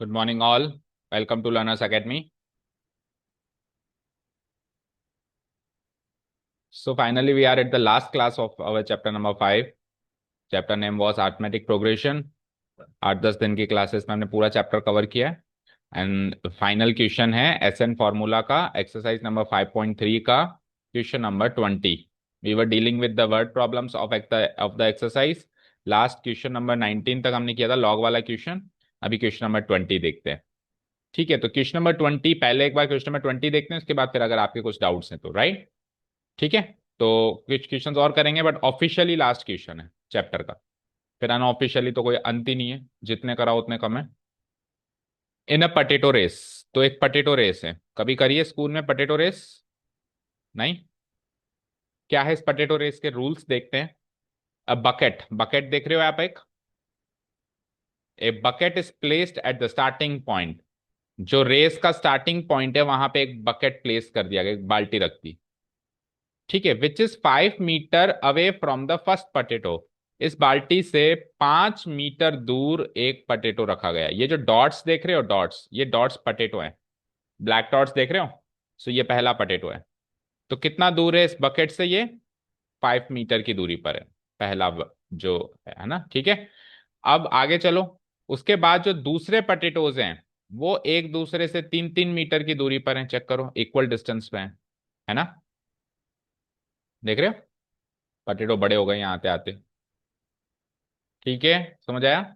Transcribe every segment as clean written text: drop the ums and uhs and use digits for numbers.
Good morning, all. Welcome to Learners Academy. So, finally, we are at the last class of our chapter number 5. Chapter name was Arithmetic Progression. 8-10 दिन की classes में हमने पूरा chapter cover किया है and final question है SN formula का exercise number 5.3 का question number 20. We were dealing with the word problems of the exercise. Last question number 19 तक हमने किया था लॉग वाला क्वेश्चन. अभी क्वेश्चन नंबर 20 देखते हैं. ठीक है, तो क्वेश्चन नंबर 20 पहले एक बार क्वेश्चन नंबर 20 देखते हैं, उसके बाद फिर अगर आपके कुछ डाउट्स हैं तो राइट. ठीक है, तो कुछ क्वेश्चंस और करेंगे बट ऑफिशियली लास्ट क्वेश्चन है चैप्टर का. फिर अनऑफिशियली तो कोई अंत ही नहीं है, जितने कराओ उतने कम है. इन अ पटेटो रेस. तो एक पटेटो रेस है, कभी करिए स्कूल में पटेटो रेस? नहीं. क्या है इस पटेटो रेस के रूल्स देखते हैं. अ बकेट, बकेट देख रहे हो आप एक. A bucket is placed at the starting point. जो रेस का स्टार्टिंग पॉइंट है वहां पे एक बकेट प्लेस कर दिया गया, एक बाल्टी रख दी. ठीक है, which is 5 metre away from the first potato. इस बाल्टी से 5 मीटर दूर एक पटेटो रखा गया. ये जो डॉट्स देख रहे हो, डॉट्स, ये डॉट्स पटेटो है. ब्लैक डॉट्स देख रहे हो. सो ये पहला पटेटो है. तो कितना दूर है इस बकेट से? ये 5 मीटर की दूरी पर है. पहला जो है ना. ठीक है, अब आगे चलो. उसके बाद जो दूसरे पटेटोज हैं वो एक दूसरे से 3-3 मीटर की दूरी पर हैं. चेक करो, इक्वल डिस्टेंस पे है ना. देख रहे हो, पटेटो बड़े हो गए यहाँ आते आते. ठीक है, समझ आया.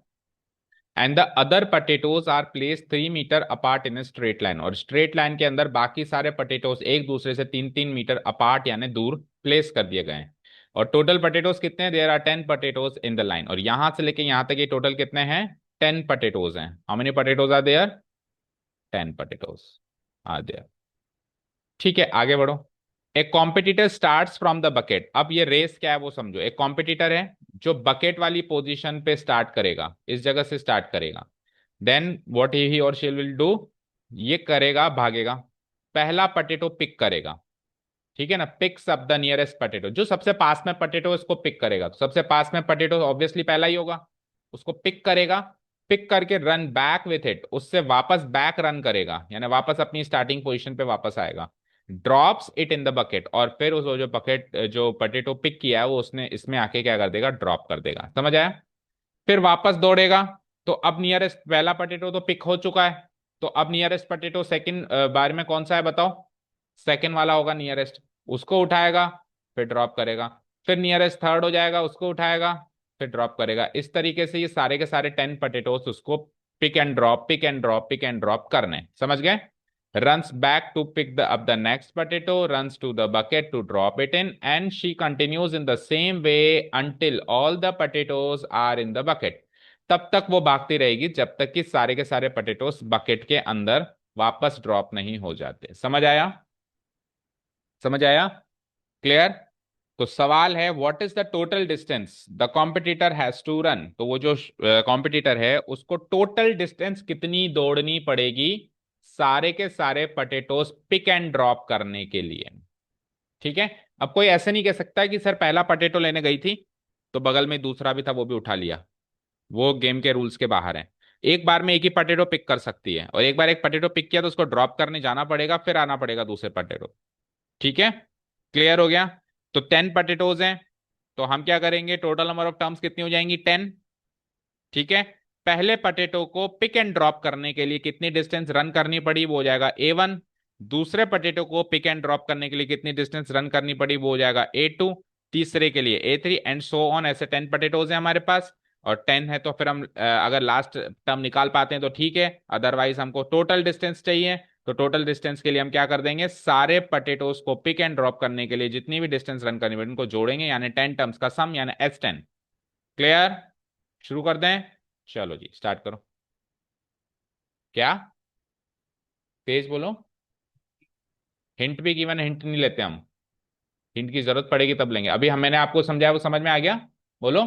And the other potatoes are place 3 metre apart in straight line. और स्ट्रेट लाइन के अंदर बाकी सारे पटेटोज एक दूसरे से 3-3 मीटर अपार्ट यानी दूर प्लेस कर दिए गए हैं. और टोटल पटेटोज कितने हैं? There are 10 potatoes in the line. और यहां से लेके यहां तक ये टोटल कितने हैं? 10 पटेटोज हैं. How many potatoes are there? 10 potatoes are there. ठीक है, आगे बढ़ो. एक competitor starts from the bucket. अब ये रेस क्या है वो समझो. एक कॉम्पिटिटर है जो बकेट वाली पोजीशन पे स्टार्ट करेगा, इस जगह से स्टार्ट करेगा. देन व्हाट ही और शी विल डू, ये करेगा, भागेगा, पहला पटेटो पिक करेगा. ठीक है ना, picks up the nearest potato. जो सबसे पास में पटेटो इसको पिक करेगा. तो सबसे पास में पटेटो ऑब्वियसली पहला ही होगा, उसको पिक करेगा. पिक करके रन बैक विथ इट, उससे वापस बैक रन करेगा यानी वापस अपनी स्टार्टिंग पोजीशन पे वापस आएगा. Drops it in the bucket. और फिर उस जो बकेट जो पटेटो पिक किया है वो उसने इसमें आके क्या कर देगा? ड्रॉप कर देगा. समझ आया. फिर वापस दौड़ेगा. तो अब नियरेस्ट पहला पटेटो तो पिक हो चुका है. तो अब नियरेस्ट पटेटो सेकंड बार में कौन सा है बताओ? सेकंड वाला होगा नियरेस्ट. उसको उठाएगा, फिर ड्रॉप करेगा. फिर नियरेस्ट थर्ड हो जाएगा, उसको उठाएगा, फिर ड्रॉप करेगा. इस तरीके से ये सारे के सारे 10 पटेटोस उसको pick and drop, pick and drop, pick and drop करने. समझ गए. runs back to pick up the next potato, runs to the bucket to drop it in, and she continues in the same way until all the potatoes are in the bucket. तब तक वो भागती रहेगी जब तक कि सारे के सारे पोटैटोस बकेट के अंदर वापस ड्रॉप नहीं हो जाते. समझ आया? समझ आया? क्लियर. तो सवाल है what is the total distance the competitor has to run. तो वो जो कॉम्पिटिटर है उसको टोटल डिस्टेंस कितनी दौड़नी पड़ेगी सारे के सारे पटेटोस पिक एंड ड्रॉप करने के लिए. ठीक है. अब कोई ऐसे नहीं कह सकता कि सर पहला पटेटो लेने गई थी तो बगल में दूसरा भी था वो भी उठा लिया. वो गेम के रूल्स के बाहर है. एक बार में एक ही पटेटो पिक कर सकती है, और एक बार एक पटेटो पिक किया तो उसको ड्रॉप करने जाना पड़ेगा, फिर आना पड़ेगा दूसरे पटेटो. ठीक है, क्लियर हो गया. तो 10 पटेटोज हैं. तो हम क्या करेंगे, टोटल नंबर ऑफ टर्म्स कितनी हो जाएंगी? 10. ठीक है. पहले पटेटो को पिक एंड ड्रॉप करने के लिए कितनी डिस्टेंस रन करनी पड़ी वो हो जाएगा A1. दूसरे पटेटो को पिक एंड ड्रॉप करने के लिए कितनी डिस्टेंस रन करनी पड़ी वो हो जाएगा A2. तीसरे के लिए A3 एंड सो ऑन. ऐसे 10 पटेटोज हैं हमारे पास. और 10 है तो फिर हम अगर लास्ट टर्म निकाल पाते हैं तो ठीक है, अदरवाइज हमको टोटल डिस्टेंस चाहिए. तो टोटल डिस्टेंस के लिए हम क्या कर देंगे, सारे पटेटोज को पिक एंड ड्रॉप करने के लिए जितनी भी डिस्टेंस रन करनी पड़ी उनको जोड़ेंगे यानी 10 टर्म्स का सम यानी S10. क्लियर. शुरू कर दें. चलो जी स्टार्ट करो. क्या पेज बोलो. हिंट भी गिवन, हिंट नहीं लेते हम. हिंट की जरूरत पड़ेगी तब लेंगे. अभी हम मैंने आपको समझाया वो समझ में आ गया? बोलो.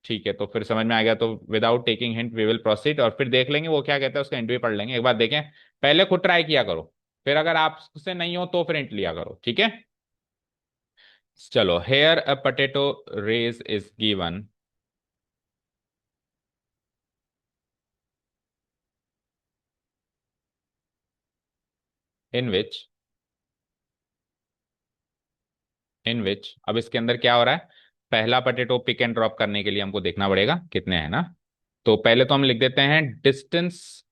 ठीक है, तो फिर समझ में आ गया तो without taking hint we will proceed. और फिर देख लेंगे वो क्या कहता है, उसका हिंट भी पढ़ लेंगे. एक बार देखें, पहले खुद ट्राई किया करो, फिर अगर आपसे नहीं हो तो फिर हिंट लिया करो. ठीक है. चलो, here a potato race is given. In which अब इसके अंदर क्या हो रहा है, पहला पटेटो पिक एंड ड्रॉप करने के लिए हमको देखना पड़ेगा कितने हैं ना। तो पहले तो हम लिख देते हैं distance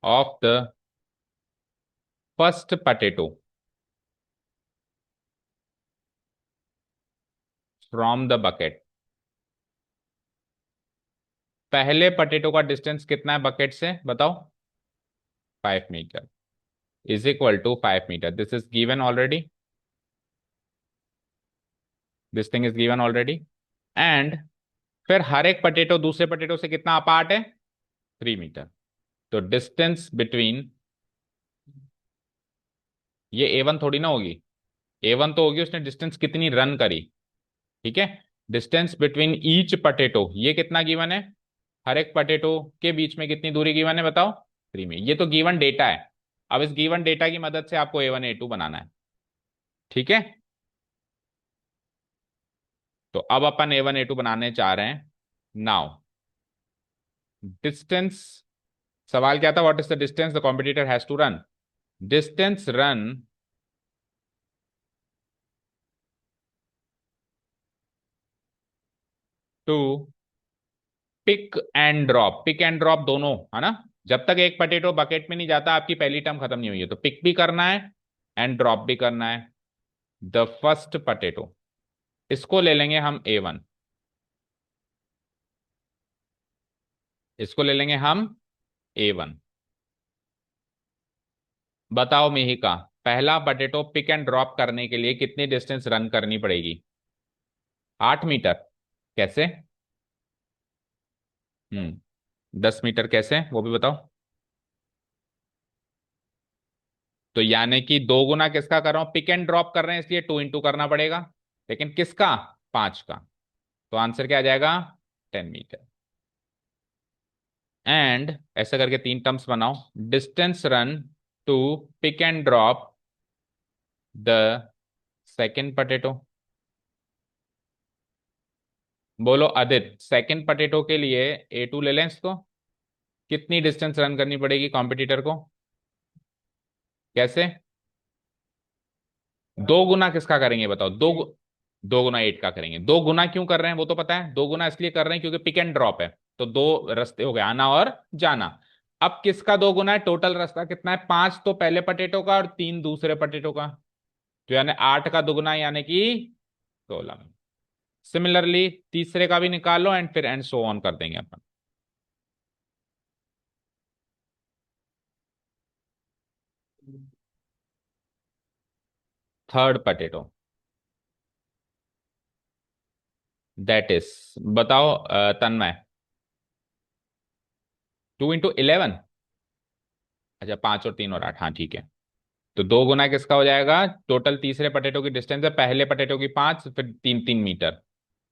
of the first potato from the bucket. पहले पटेटो का डिस्टेंस कितना है बकेट से बताओ, 5 metre is equal to 5 metre. This is given already, this thing is given already. And फिर हर एक पटेटो दूसरे पटेटो से कितना अपार्ट है, 3 मीटर। तो डिस्टेंस बिटवीन, ये A1 थोड़ी ना होगी, A1 तो होगी उसने डिस्टेंस कितनी रन करी, ठीक है। डिस्टेंस बिटवीन ईच पटेटो, ये कितना गिवन है, हर एक पटेटो के बीच में कितनी दूरी गिवन है बताओ, 3 में। ये तो गिवन डेटा है। अब इस गिवन डेटा की मदद से आपको A1 A2 बनाना है, ठीक है। तो अब अपन A1 A2 बनाने चाह रहे हैं। नाउ डिस्टेंस, सवाल क्या था, what is the distance the competitor has to run, distance run to pick and drop. Pick and drop दोनों है ना, जब तक एक पटेटो बकेट में नहीं जाता आपकी पहली टर्म खत्म नहीं हुई है, तो पिक भी करना है एंड ड्रॉप भी करना है। द फर्स्ट पटेटो, इसको ले लेंगे हम A1, इसको ले लेंगे हम A1। बताओ मिहिका, पहला पटेटो पिक एंड ड्रॉप करने के लिए कितनी डिस्टेंस रन करनी पड़ेगी, 8 मीटर। कैसे, 10 मीटर कैसे वो भी बताओ। तो यानी कि दो गुना किसका कर रहा हूं, पिक एंड ड्रॉप कर रहे हैं इसलिए 2 इंटू करना पड़ेगा, लेकिन किसका, 5 का। तो आंसर क्या आ जाएगा, 10 मीटर। एंड ऐसा करके तीन टर्म्स बनाओ, distance run to pick and drop the second potato. बोलो आदित्य, सेकेंड पटेटो के लिए A2 ले लें इसको, कितनी डिस्टेंस रन करनी पड़ेगी कॉम्पिटिटर को, कैसे, दो गुना किसका करेंगे बताओ, दो गुना 8 का करेंगे। दो गुना क्यों कर रहे हैं वो तो पता है, दो गुना इसलिए कर रहे हैं क्योंकि पिक एंड ड्रॉप है, तो दो रास्ते हो गए आना और जाना। अब किसका दो गुना है, टोटल रास्ता कितना है, 5 तो पहले पटेटो का और 3 दूसरे पटेटो का, तो यानी 8 का दुगुना यानी कि 16। सिमिलरली तीसरे का भी निकाल लो एंड फिर एंड सो ऑन कर देंगे अपन। थर्ड पटेटो, दैट इज, बताओ तन्मय, 2 इंटू 11, अच्छा 5 और 3 और 8, हाँ ठीक है। तो दो गुना किसका हो जाएगा, टोटल तीसरे पटेटो की डिस्टेंस है पहले पटेटो की 5 फिर 3 3 मीटर,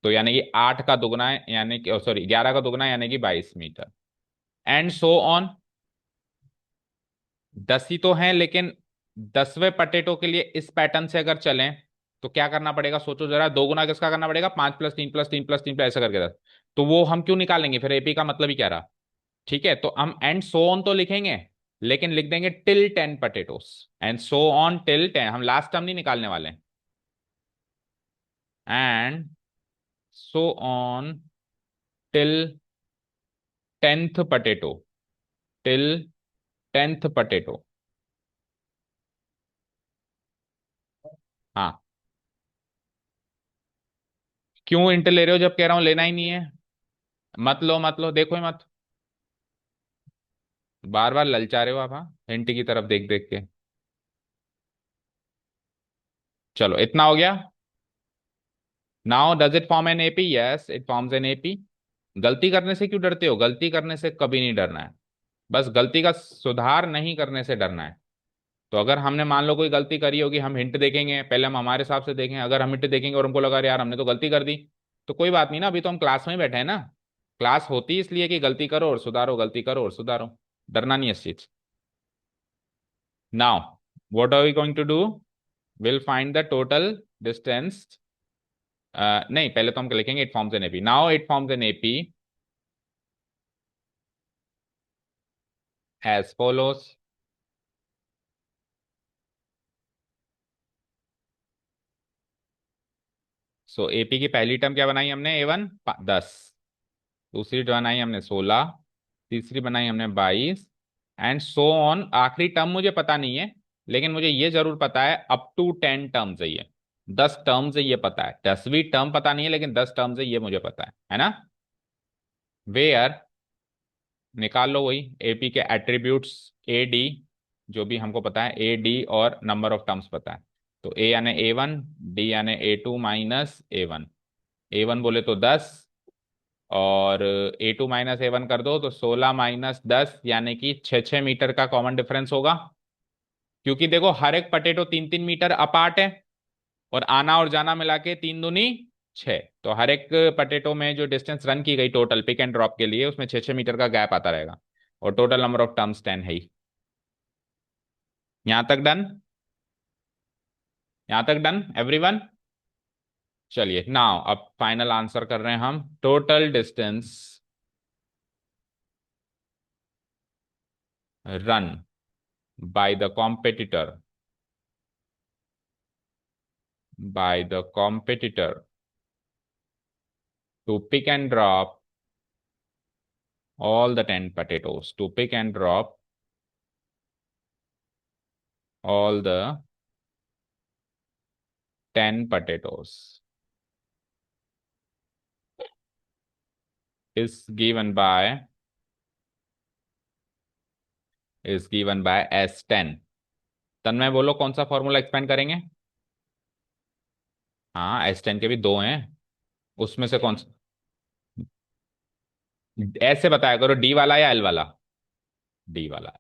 तो यानी कि 8 का दुगना है यानी कि सॉरी 11 का दुगना यानी कि 22 मीटर। एंड सो ऑन, 10 ही तो हैं लेकिन 10वें पटेटो के लिए इस पैटर्न से अगर चलें तो क्या करना पड़ेगा, सोचो जरा, दो गुना किसका करना पड़ेगा, 5 + 3 + 3 + 3 ऐसा करके 10। तो वो हम क्यों निकालेंगे, फिर एपी का मतलब ही क्या रहा। ठीक है, तो हम एंड सो ऑन तो लिखेंगे लेकिन लिख देंगे till 10 potatoes, and so on till 10, हम लास्ट टर्म नहीं निकालने वाले। And so on till 10th potato, till 10th potato. हाँ, क्यों इंट ले रहे हो जब कह रहा हूं लेना ही नहीं है, मत लो देखो ही मत, बार बार ललचा रहे हो आप, हाँ हिंट की तरफ देख देख के। चलो इतना हो गया। Now does it form an AP, yes it forms an AP. गलती करने से क्यों डरते हो, गलती करने से कभी नहीं डरना है, बस गलती का सुधार नहीं करने से डरना है। तो अगर हमने मान लो कोई गलती करी होगी, हम हिंट देखेंगे, पहले हम हमारे हिसाब से देखें, अगर हम हिंट देखेंगे और हमको लगा अरे यार हमने तो गलती कर दी, तो कोई बात नहीं ना, अभी तो हम क्लास में ही बैठे हैं ना। क्लास होती है इसलिए कि गलती करो और सुधारो, गलती करो और सुधारो, डरना नहीं है इस चीज। Now what are we going to do, will find the total distance, नहीं पहले तो हम लिखेंगे it forms an AP, now it forms an AP as follows. So AP की पहली टर्म क्या बनाई हमने, A1 10, दूसरी बनाई हमने 16, तीसरी बनाई हमने 22, एंड सो ऑन। आखिरी टर्म मुझे पता नहीं है, लेकिन मुझे ये जरूर पता है अप टू 10 टर्म्स है ये, 10 टर्म्स है ये पता है, 10वीं टर्म पता नहीं है लेकिन 10 टर्म्स है ये मुझे पता है ना। वेयर, निकाल लो वही एपी के एट्रीब्यूट्स, ए डी, जो भी हमको पता है ए डी, और नंबर ऑफ टर्म्स पता है। तो ए यानी A1, डी यानी A2 माइनस A1। A1 बोले तो 10, और A2 माइनस A1 कर दो तो 16 - 10 यानी कि 6 6 मीटर का कॉमन डिफरेंस होगा। क्योंकि देखो हर एक पटेटो 3 3 मीटर अपार्ट है, और आना और जाना मिला के 3 दूनी 6, तो हर एक पटेटो में जो डिस्टेंस रन की गई टोटल पिक एंड ड्रॉप के लिए, उसमें 6 6 मीटर का गैप आता रहेगा, और टोटल नंबर ऑफ टर्म्स 10 है ही। यहां तक डन, यहां तक डन एवरीवन। चलिए नाउ अब फाइनल आंसर कर रहे हैं हम। Total distance run by the competitor, by the competitor to pick and drop all the 10 potatoes, to pick and drop all the 10 potatoes, is given by, is given by S10। तन्मय बोलो कौन सा formula expand करेंगे। हाँ S10 के भी दो हैं, उसमें से कौन सा, ऐसे बताया करो, डी वाला या एल वाला। डी वाला।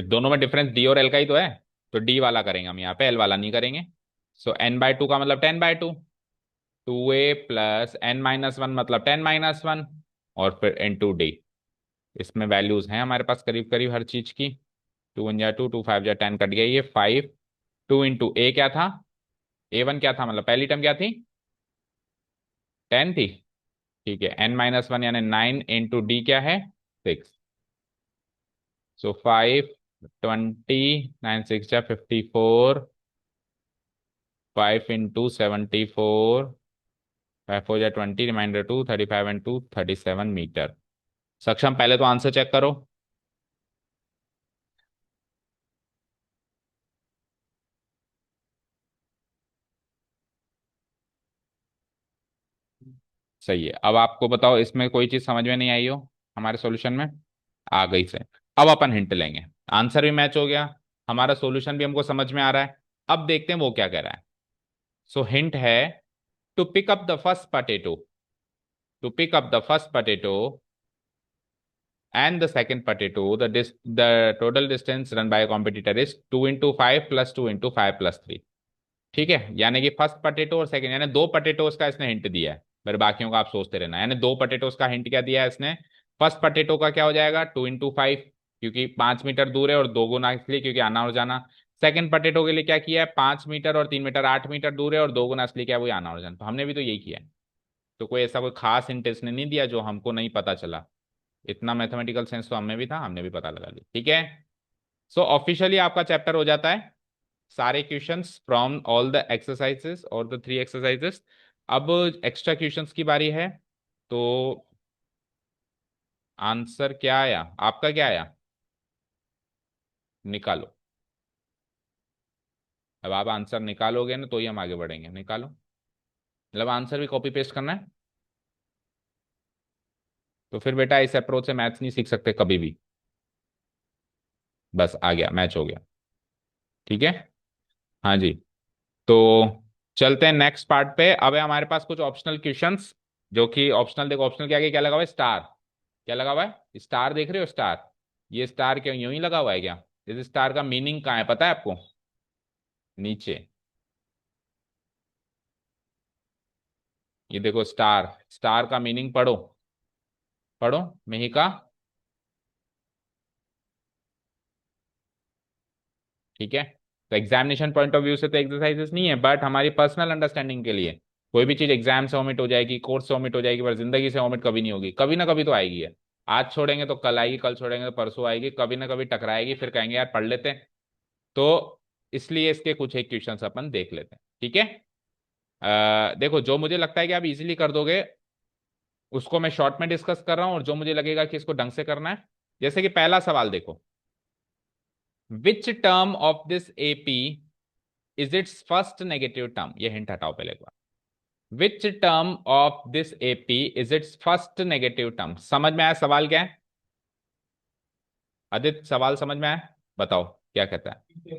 दोनों में डिफरेंस डी और एल का ही तो है, तो डी वाला करेंगे हम यहाँ पे, एल वाला नहीं करेंगे। सो n/2 का मतलब 10/2, 2a प्लस n-1 मतलब 10-1, और फिर n2d। इसमें वैल्यूज हैं हमारे पास करीब करीब हर चीज की। 2 1 जा 2, 2 5 जा 10, कट गया ये 5। 2 इंटू ए क्या था, A1 क्या था, मतलब पहली टर्म क्या थी, 10 थी। ठीक है, n-1 यानी 9 इंटू डी क्या है, 6। सो 5 20 9 6 जा 54, 5 इंटू 74, 5 4 जा 20, रिमाइंडर 2, 35 and 2 37 मीटर। सक्षम पहले तो आंसर चेक करो। सही है। अब आपको बताओ इसमें कोई चीज समझ में नहीं आई हो हमारे सॉल्यूशन में, आ गई से। अब अपन हिंट लेंगे, आंसर भी मैच हो गया, हमारा सॉल्यूशन भी हमको समझ में आ रहा है। अब देखते हैं वो क्या कह रहा है। सो हिंट है, to pick up the first potato, to pick up the first potato and the second potato, the total distance run by a competitor is 2 into 5 plus 2 into 5 plus 3। ठीक है, यानी कि फर्स्ट पटेटो और second, यानी दो potatoes का इसने hint दिया है। फिर बाकियों का आप सोचते रहना, यानी दो पटेटोस का हिंट क्या दिया है इसने। फर्स्ट पटेटो का क्या हो जाएगा, 2 into 5, क्योंकि 5 मीटर दूर है, और 2 गुना इसलिए क्योंकि आना और जाना। सेकंड पटेटो के लिए क्या किया है, 5 मीटर और 3 मीटर, 8 मीटर दूर है, और 2 गुना इसलिए क्या है, वही आना और जाना। तो हमने भी तो यही किया है। तो कोई ऐसा कोई खास हिंट इसने नहीं दिया जो हमको नहीं पता चला। इतना मैथमेटिकल सेंस तो हमें भी था, हमने भी पता लगा लिया। ठीक है, सो ऑफिशियली आपका चैप्टर हो जाता है, सारे questions from all the exercises और द 3 एक्सरसाइजेस। अब एक्स्ट्रा क्वेश्चंस की बारी है। तो आंसर क्या आया, आपका क्या आया, निकालो। अब आप आंसर निकालोगे ना तो ही हम आगे बढ़ेंगे, निकालो। मतलब आंसर भी कॉपी पेस्ट करना है। तो फिर बेटा इस अप्रोच से मैथ्स नहीं सीख सकते कभी भी। बस आ गया, मैच हो गया। ठीक है, हाँ जी। तो चलते हैं नेक्स्ट पार्ट पे। अब है हमारे पास कुछ ऑप्शनल क्वेश्चंस, जो कि ऑप्शनल, देखो ऑप्शनल के आगे क्या लगा हुआ है, स्टार। क्या लगा हुआ है, स्टार, देख रहे हो स्टार। ये स्टार क्यों यूं ही लगा हुआ है क्या, इस स्टार का मीनिंग कहाँ है पता है आपको, नीचे। ये देखो स्टार, स्टार का मीनिंग पढ़ो, पढ़ो मिहिका। ठीक है, तो एग्जामिनेशन पॉइंट ऑफ व्यू से तो एक्सरसाइजेस नहीं है, बट हमारी पर्सनल अंडरस्टैंडिंग के लिए। कोई भी चीज एग्जाम से ओमिट हो जाएगी, कोर्स से ओमिट हो जाएगी, पर जिंदगी से ओमिट कभी नहीं होगी, कभी ना कभी तो आएगी है। आज छोड़ेंगे तो कल आएगी, कल छोड़ेंगे तो परसों आएगी, कभी ना कभी टकराएगी, फिर कहेंगे यार पढ़ लेते हैं। तो इसलिए इसके कुछ एक क्वेश्चन अपन देख लेते हैं। ठीक है, देखो, जो मुझे लगता है कि आप इजीली कर दोगे उसको मैं शॉर्ट में डिस्कस कर रहा हूं, और जो मुझे लगेगा कि इसको ढंग से करना है, जैसे कि पहला सवाल देखो, which term of this AP is its first negative term. ये हिंट हटाओ पहले एक बार। Which term of this AP is its first negative term. समझ में आया सवाल क्या है? आदित्य, सवाल समझ में आया? बताओ क्या कहता है।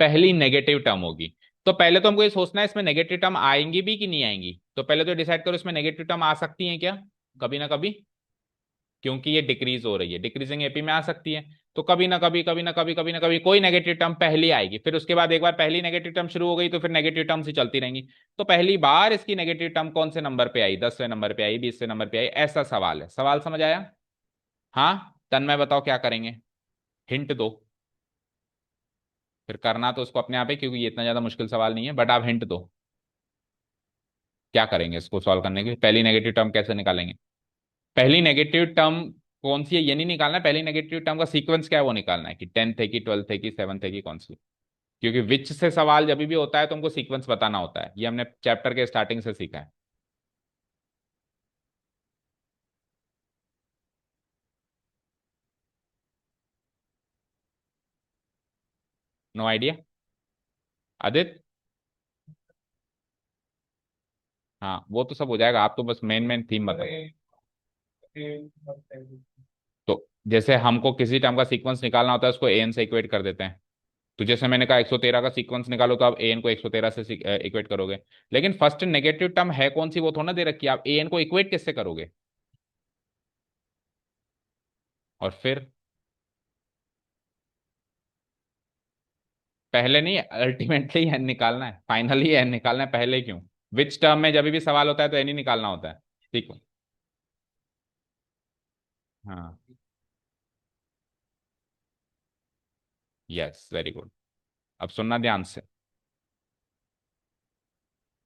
पहली नेगेटिव टर्म होगी। तो पहले तो हमको ये सोचना है इसमें नेगेटिव टर्म आएंगी भी कि नहीं आएंगी। तो पहले तो डिसाइड करो इसमें नेगेटिव टर्म आ सकती हैं क्या, कभी ना कभी, क्योंकि ये डिक्रीज हो रही है, डिक्रीजिंग एपी में आ सकती है। तो कभी ना कभी, कभी ना कभी, कभी ना कभी कोई नेगेटिव टर्म पहली आएगी, फिर उसके बाद एक बार पहली नेगेटिव टर्म शुरू हो गई तो फिर नेगेटिव टर्म्स ही चलती रहेंगी। तो पहली बार इसकी नेगेटिव टर्म कौन से नंबर पे आई, 10वें नंबर पे आई, 20वें नंबर पे आई, ऐसा सवाल है। सवाल समझ आया? हाँ, तन्मय बताओ क्या करेंगे, हिंट दो। फिर करना तो उसको अपने आप है, क्योंकि ये इतना ज्यादा मुश्किल सवाल नहीं है, बट आप हिंट दो। क्या करेंगे इसको सॉल्व करने के लिए, पहली नेगेटिव टर्म कैसे निकालेंगे? पहली नेगेटिव टर्म कौन सी है ये नहीं निकालना है, पहली नेगेटिव टर्म का सीक्वेंस क्या है वो निकालना है, कि 10th है कि 12th है कि 7th है कि कौन सी। क्योंकि विच से सवाल जब भी होता है तो हमको सीक्वेंस बताना होता है, ये हमने चैप्टर के स्टार्टिंग से सीखा है। No idea? आदित्य? हाँ, वो तो सब हो जाएगा, आप तो बस मेन मेन थीम बताओ। तो जैसे हमको किसी टर्म का सीक्वेंस निकालना होता है उसको एन से इक्वेट कर देते हैं। तो जैसे मैंने कहा 113 का सीक्वेंस निकालो, तो आप एन को 113 से इक्वेट करोगे। लेकिन फर्स्ट नेगेटिव टर्म है कौन सी वो थोड़ा ना दे रखी है, आप एन को इक्वेट किससे करोगे? और फिर पहले नहीं, अल्टीमेटली एन निकालना है, फाइनली एन निकालना है, पहले क्यों? विच टर्म में जब भी सवाल होता है तो एन ही निकालना होता है। ठीक है। हाँ, यस, वेरी गुड। अब सुनना ध्यान से।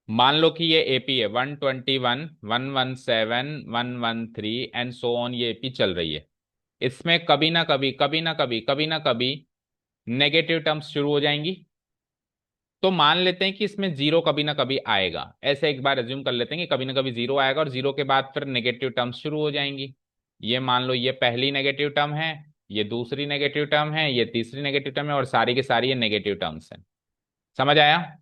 मान लो कि ये एपी है 121, 117, 113 एंड सो ऑन, ये एपी चल रही है। इसमें कभी ना कभी, कभी ना कभी, कभी ना कभी नेगेटिव टर्म्स शुरू हो जाएंगी। तो मान लेते हैं कि इसमें जीरो कभी ना कभी आएगा, ऐसे एक बार एज्यूम कर लेते हैं कि कभी ना कभी जीरो आएगा, और जीरो के बाद फिर नेगेटिव टर्म्स शुरू हो जाएंगी। ये मान लो ये पहली नेगेटिव टर्म है, ये दूसरी नेगेटिव टर्म है, ये तीसरी नेगेटिव टर्म है, और सारी की सारी ये नेगेटिव टर्म्स हैं। समझ आया?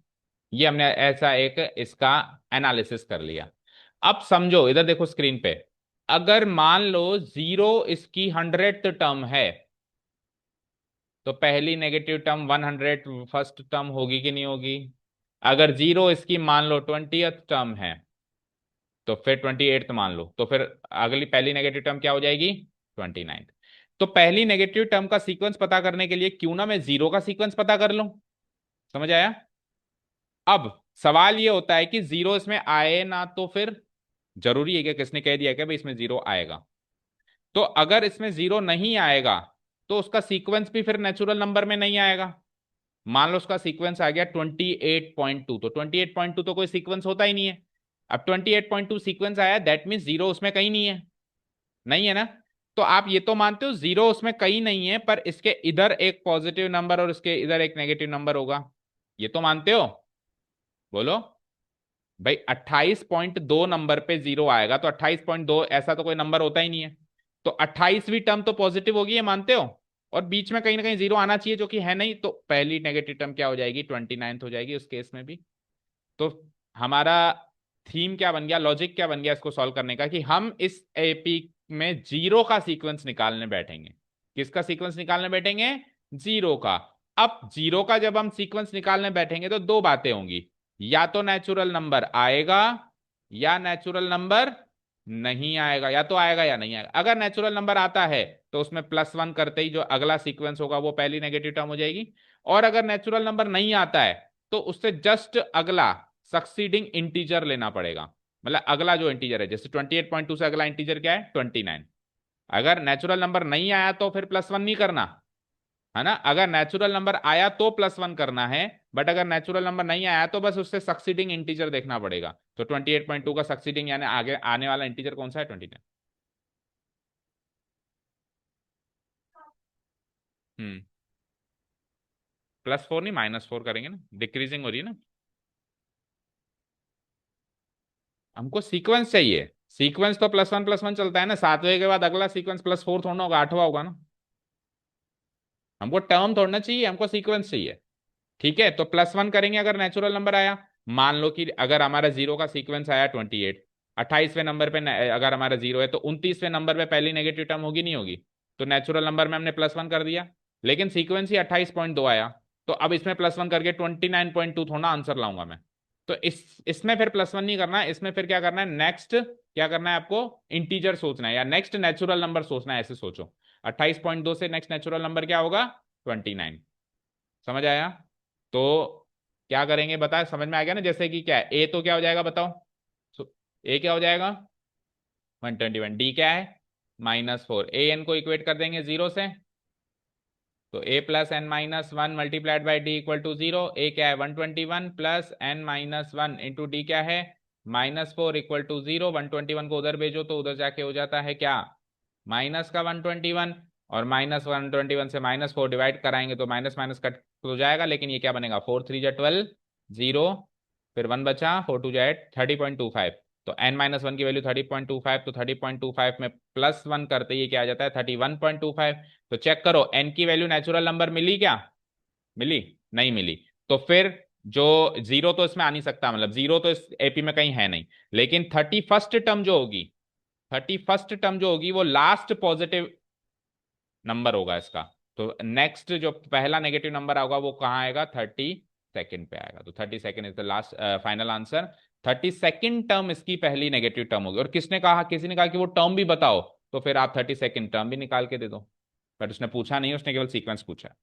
ये हमने ऐसा एक इसका एनालिसिस कर लिया। अब समझो, इधर देखो स्क्रीन पे। अगर मान लो जीरो इसकी 100th टर्म है, तो पहली नेगेटिव टर्म 101st टर्म होगी कि नहीं होगी? अगर जीरो इसकी मान लो 20th टर्म है, तो फिर 28th मान लो, तो फिर अगली पहली नेगेटिव टर्म क्या हो जाएगी? 29th। तो पहली नेगेटिव टर्म का सीक्वेंस पता करने के लिए क्यों ना मैं जीरो का सीक्वेंस पता कर लूं। समझ आया? अब सवाल ये होता है कि जीरो इसमें आए ना, तो फिर जरूरी है कि किसने कह दिया कि भाई इसमें जीरो आएगा? तो अगर इसमें जीरो नहीं आएगा तो उसका सीक्वेंस भी फिर नेचुरल नंबर में नहीं आएगा। मान लो उसका सीक्वेंस आ गया 28.2, तो 28.2 तो कोई सीक्वेंस होता ही नहीं है। अब 28.2 सीक्वेंस आया, दैट मीन जीरो उसमें कहीं नहीं है। नहीं है ना? तो आप ये तो मानते हो जीरो उसमें कहीं नहीं है, पर इसके इधर एक पॉजिटिव नंबर और इसके इधर एक नेगेटिव नंबर होगा। ये तो मानते हो? बोलो भाई। 28.2 नंबर पे जीरो आएगा, तो 28.2 ऐसा तो कोई नंबर होता ही नहीं है। तो 28वीं टर्म तो पॉजिटिव होगी, ये मानते हो? और बीच में कहीं ना कहीं जीरो आना चाहिए, जो कि है नहीं, तो पहली नेगेटिव टर्म क्या हो जाएगी? 29th हो जाएगी उस केस में भी। तो हमारा थीम क्या बन गया, लॉजिक क्या बन गया इसको सॉल्व करने का, कि हम इस एपी में जीरो का सीक्वेंस निकालने बैठेंगे। किसका सीक्वेंस निकालने बैठेंगे? जीरो का। अब जीरो का जब हम सीक्वेंस निकालने बैठेंगे तो दो बातें होंगी, या तो नेचुरल नंबर आएगा या नेचुरल नंबर नहीं आएगा, या तो आएगा या नहीं आएगा। अगर नेचुरल नंबर आता है तो उसमें +1 करते ही जो अगला सीक्वेंस होगा वो पहली नेगेटिव टर्म हो जाएगी। और अगर नेचुरल नंबर नहीं आता है तो उससे जस्ट अगला सक्सीडिंग इंटीजर लेना पड़ेगा। मतलब अगला जो इंटीजर है, जैसे 28.2 से अगला इंटीजर क्या है? 29। अगर नेचुरल नंबर नहीं आया तो फिर +1 नहीं करना, है ना? अगर नेचुरल नंबर आया तो +1 करना है, बट अगर नेचुरल नंबर नहीं आया तो बस उससे सक्सीडिंग इंटीजर देखना पड़ेगा। तो 28.2 का सक्सीडिंग यानी आगे आने वाला इंटीजर कौन सा है? 29। हम्म। +4 नहीं, -4 करेंगे ना, डिक्रीजिंग हो रही है ना। हमको सीक्वेंस चाहिए। सीक्वेंस तो +1 +1 चलता है ना, 7वें के बाद अगला सीक्वेंस +4 थोड़ा होगा, 8वां होगा ना। हमको टर्म थोड़ना चाहिए, हमको सीक्वेंस चाहिए। ठीक है, तो +1 करेंगे अगर नेचुरल नंबर आया। मान लो कि अगर हमारा जीरो का सीक्वेंस आया 28, 28वें नंबर पे अगर हमारा जीरो है तो 29वें नंबर पे पहली नेगेटिव टर्म होगी नहीं होगी। तो नेचुरल नंबर में हमने +1 कर दिया, लेकिन सीक्वेंस ही 28.2 आया। तो अब इसमें +1 करके 29.2 थोड़ा आंसर लाऊंगा मैं। तो इसमें फिर +1 नहीं करना है, इसमें फिर क्या करना है, नेक्स्ट क्या करना है आपको, इंटीजर सोचना है या नेक्स्ट नेचुरल नंबर सोचना है, ऐसे सोचो। 28.2 से नेक्स्ट नेचुरल नंबर क्या होगा, 29। समझ आया? तो क्या करेंगे बता, समझ में आ गया ना, जैसे कि क्या है, ए तो क्या हो जाएगा बताओ। ए क्या हो जाएगा, 121। डी क्या है, -4। ए एन को इक्वेट कर देंगे जीरो से, तो a plus n minus one multiplied by d equal to zero. A क्या है, 121 plus n minus one into d क्या है, -4 इक्वल टू जीरो। 121 को उधर भेजो तो उधर जाके हो जाता है क्या, माइनस का 121, और -121 से -4 डिवाइड कराएंगे तो माइनस माइनस कट हो जाएगा, लेकिन ये क्या बनेगा, 4 3 जा 12, जीरो, फिर 1 बचा, 4 2 जा 8, 30.25। तो n-1 की वैल्यू 30.25, तो 30.25 में +1 करते ही क्या आ जाता है, 31.25। तो चेक करो n की वैल्यू नेचुरल नंबर मिली क्या, मिली, नहीं मिली। तो फिर जो जीरो तो इसमें आ नहीं सकता, मतलब जीरो तो इस एपी में कहीं है नहीं, लेकिन 31st टर्म जो होगी, 31st टर्म जो होगी वो लास्ट पॉजिटिव नंबर होगा इसका। तो नेक्स्ट जो पहला नेगेटिव नंबर होगा वो कहाँ आएगा, 32nd पे आएगा। तो 32nd is the last final answer. 32nd term इसकी पहली नेगेटिव टर्म होगी। और किसने कहा, किसी ने कहा कि वो टर्म भी बताओ, तो फिर आप 32nd टर्म भी निकाल के दे दो। बट उसने पूछा नहीं, उसने केवल सीक्वेंस पूछा।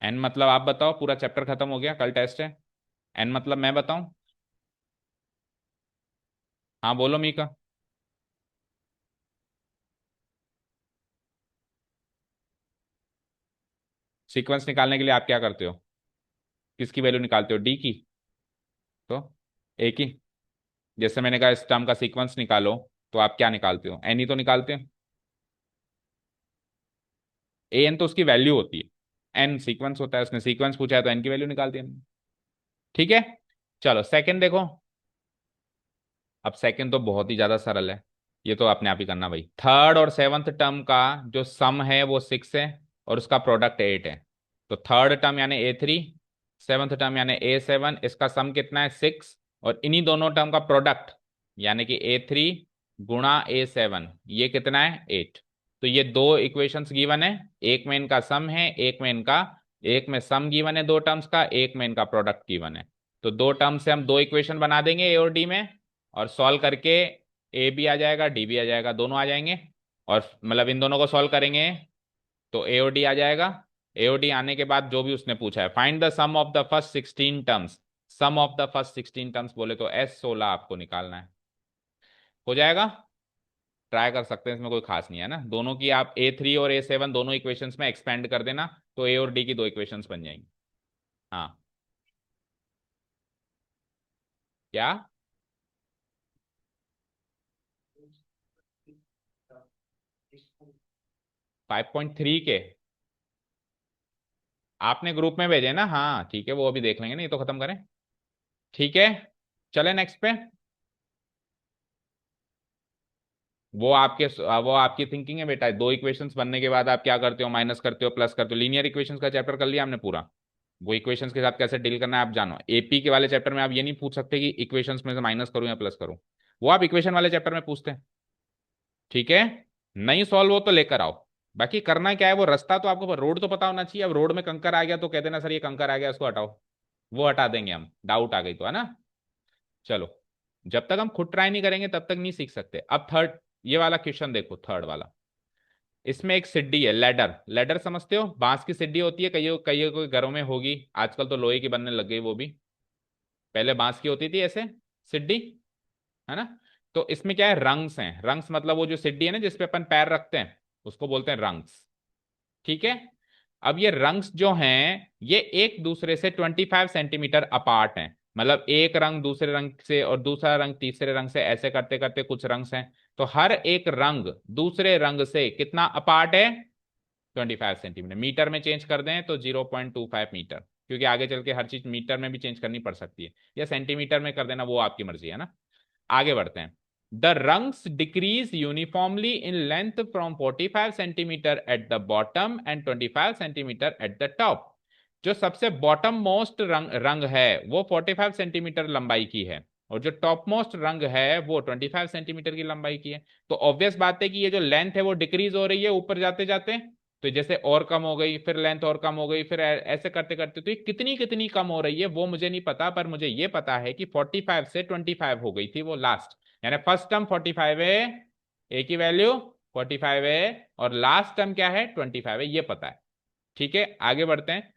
एन मतलब आप बताओ, पूरा चैप्टर खत्म हो गया, कल टेस्ट है। एन मतलब मैं बताऊं, हाँ बोलो मीका। सीक्वेंस निकालने के लिए आप क्या करते हो, किसकी वैल्यू निकालते हो, डी की, तो ए की। जैसे मैंने कहा इस टर्म का सीक्वेंस निकालो, तो आप क्या निकालते हो, एन ही तो निकालते हो। ए एन तो उसकी वैल्यू होती है, एन सीक्वेंस होता है, उसने सीक्वेंस पूछा है तो एन की वैल्यू निकाल दी हमने। ठीक है, चलो सेकंड देखो। अब सेकंड तो बहुत ही ज्यादा सरल है, ये तो अपने आप ही करना भाई। थर्ड और सेवंथ टर्म का जो सम है वो 6 है, और उसका प्रोडक्ट 8 है। तो थर्ड टर्म यानी A3, सेवंथ टर्म यानी A7, इसका सम कितना है, 6। और इन्हीं दोनों टर्म का प्रोडक्ट यानी कि A3 गुणा A7, ये कितना है, 8। तो ये दो इक्वेशंस गिवन है, एक में इनका सम है, एक में इनका, एक में सम गिवन है दो टर्म्स का, एक में इनका प्रोडक्ट गिवन है। तो दो टर्म से हम दो इक्वेशन बना देंगे ए और डी में, और सॉल्व करके ए भी आ जाएगा, डी भी आ जाएगा, दोनों आ जाएंगे। और मतलब इन दोनों को सॉल्व करेंगे तो ए और डी आ जाएगा। ए और डी आने के बाद जो भी उसने पूछा है, find the sum of the first 16 terms. Sum of the first 16 terms बोले तो S16 आपको निकालना है। हो जाएगा, ट्राई कर सकते हैं, इसमें कोई खास नहीं है ना। दोनों की आप A3 और A7 दोनों इक्वेशंस में एक्सपेंड कर देना, तो ए और डी की दो इक्वेशंस बन जाएंगी। हाँ, क्या, 5.3 के आपने ग्रुप में भेजे ना, हाँ ठीक है, वो अभी देख लेंगे, नहीं तो खत्म करें। ठीक है, चले नेक्स्ट पे। वो आपकी थिंकिंग है बेटा, दो इक्वेशंस बनने के बाद आप क्या करते हो, माइनस करते हो, प्लस करते हो। लीनियर इक्वेशंस का चैप्टर कर लिया हमने पूरा, वो इक्वेशंस के साथ कैसे डील करना है आप जानो। एपी के वाले चैप्टर में आप ये नहीं पूछ सकते कि इक्वेशंस में से माइनस करूं या प्लस करूं, वो आप इक्वेशन वाले चैप्टर में पूछते हैं। ठीक है, नहीं सॉल्व हो तो लेकर आओ। बाकी करना क्या है, वो रास्ता तो आपको, रोड तो पता होना चाहिए। अब रोड में कंकर आ गया तो कह देना सर ये कंकर आ गया, इसको हटाओ, वो हटा देंगे हम, डाउट आ गई तो, है ना। चलो, जब तक हम खुद ट्राई नहीं करेंगे तब तक नहीं सीख सकते। अब थर्ड, ये वाला क्वेश्चन देखो, थर्ड वाला। इसमें एक सिड्डी है, लेडर, लेडर समझते हो, बांस की सिड्डी होती है, कई कई कोई घरों में होगी, आजकल तो लोहे की बनने लग गई वो भी, पहले बांस की होती थी ऐसे सिड्डी, है ना। तो इसमें क्या है, रंग्स हैं। रंग्स मतलब वो जो सिड्डी है ना जिसपे अपन पैर रखते हैं, उसको बोलते हैं रंग्स। ठीक है, अब ये रंग्स जो हैं ये एक दूसरे से 25 सेंटीमीटर अपार्ट हैं। मतलब एक रंग दूसरे रंग से और दूसरा रंग तीसरे रंग से, ऐसे करते करते कुछ रंग्स हैं। तो हर एक रंग दूसरे रंग से कितना अपार्ट है, 25 सेंटीमीटर। मीटर में चेंज कर दें तो 0.25 मीटर। क्योंकि आगे चल के हर चीज मीटर में भी चेंज करनी पड़ सकती है, या सेंटीमीटर में कर देना, वो आपकी मर्जी है ना। आगे बढ़ते हैं। The rungs decrease uniformly in length from 45 centimetre at the bottom and 25 centimetre at the top. जो सबसे बॉटम मोस्ट रंग है वो 45 सेंटीमीटर लंबाई की है, और जो टॉप मोस्ट रंग है वो 25 सेंटीमीटर की लंबाई की है। तो ऑब्वियस बात है कि ये जो लेंथ है वो डिक्रीज हो रही है ऊपर जाते जाते। तो जैसे और कम हो गई, फिर लेंथ और कम हो गई, फिर ऐसे करते करते, तो ये कितनी कितनी कम हो रही है वो मुझे नहीं पता, पर मुझे ये पता है कि 45 से 25 हो गई थी वो लास्ट। यानी फर्स्ट टर्म 45 है, ए की वैल्यू 45 है, और लास्ट टर्म क्या है 25 है, ये पता है। ठीक है, आगे बढ़ते हैं।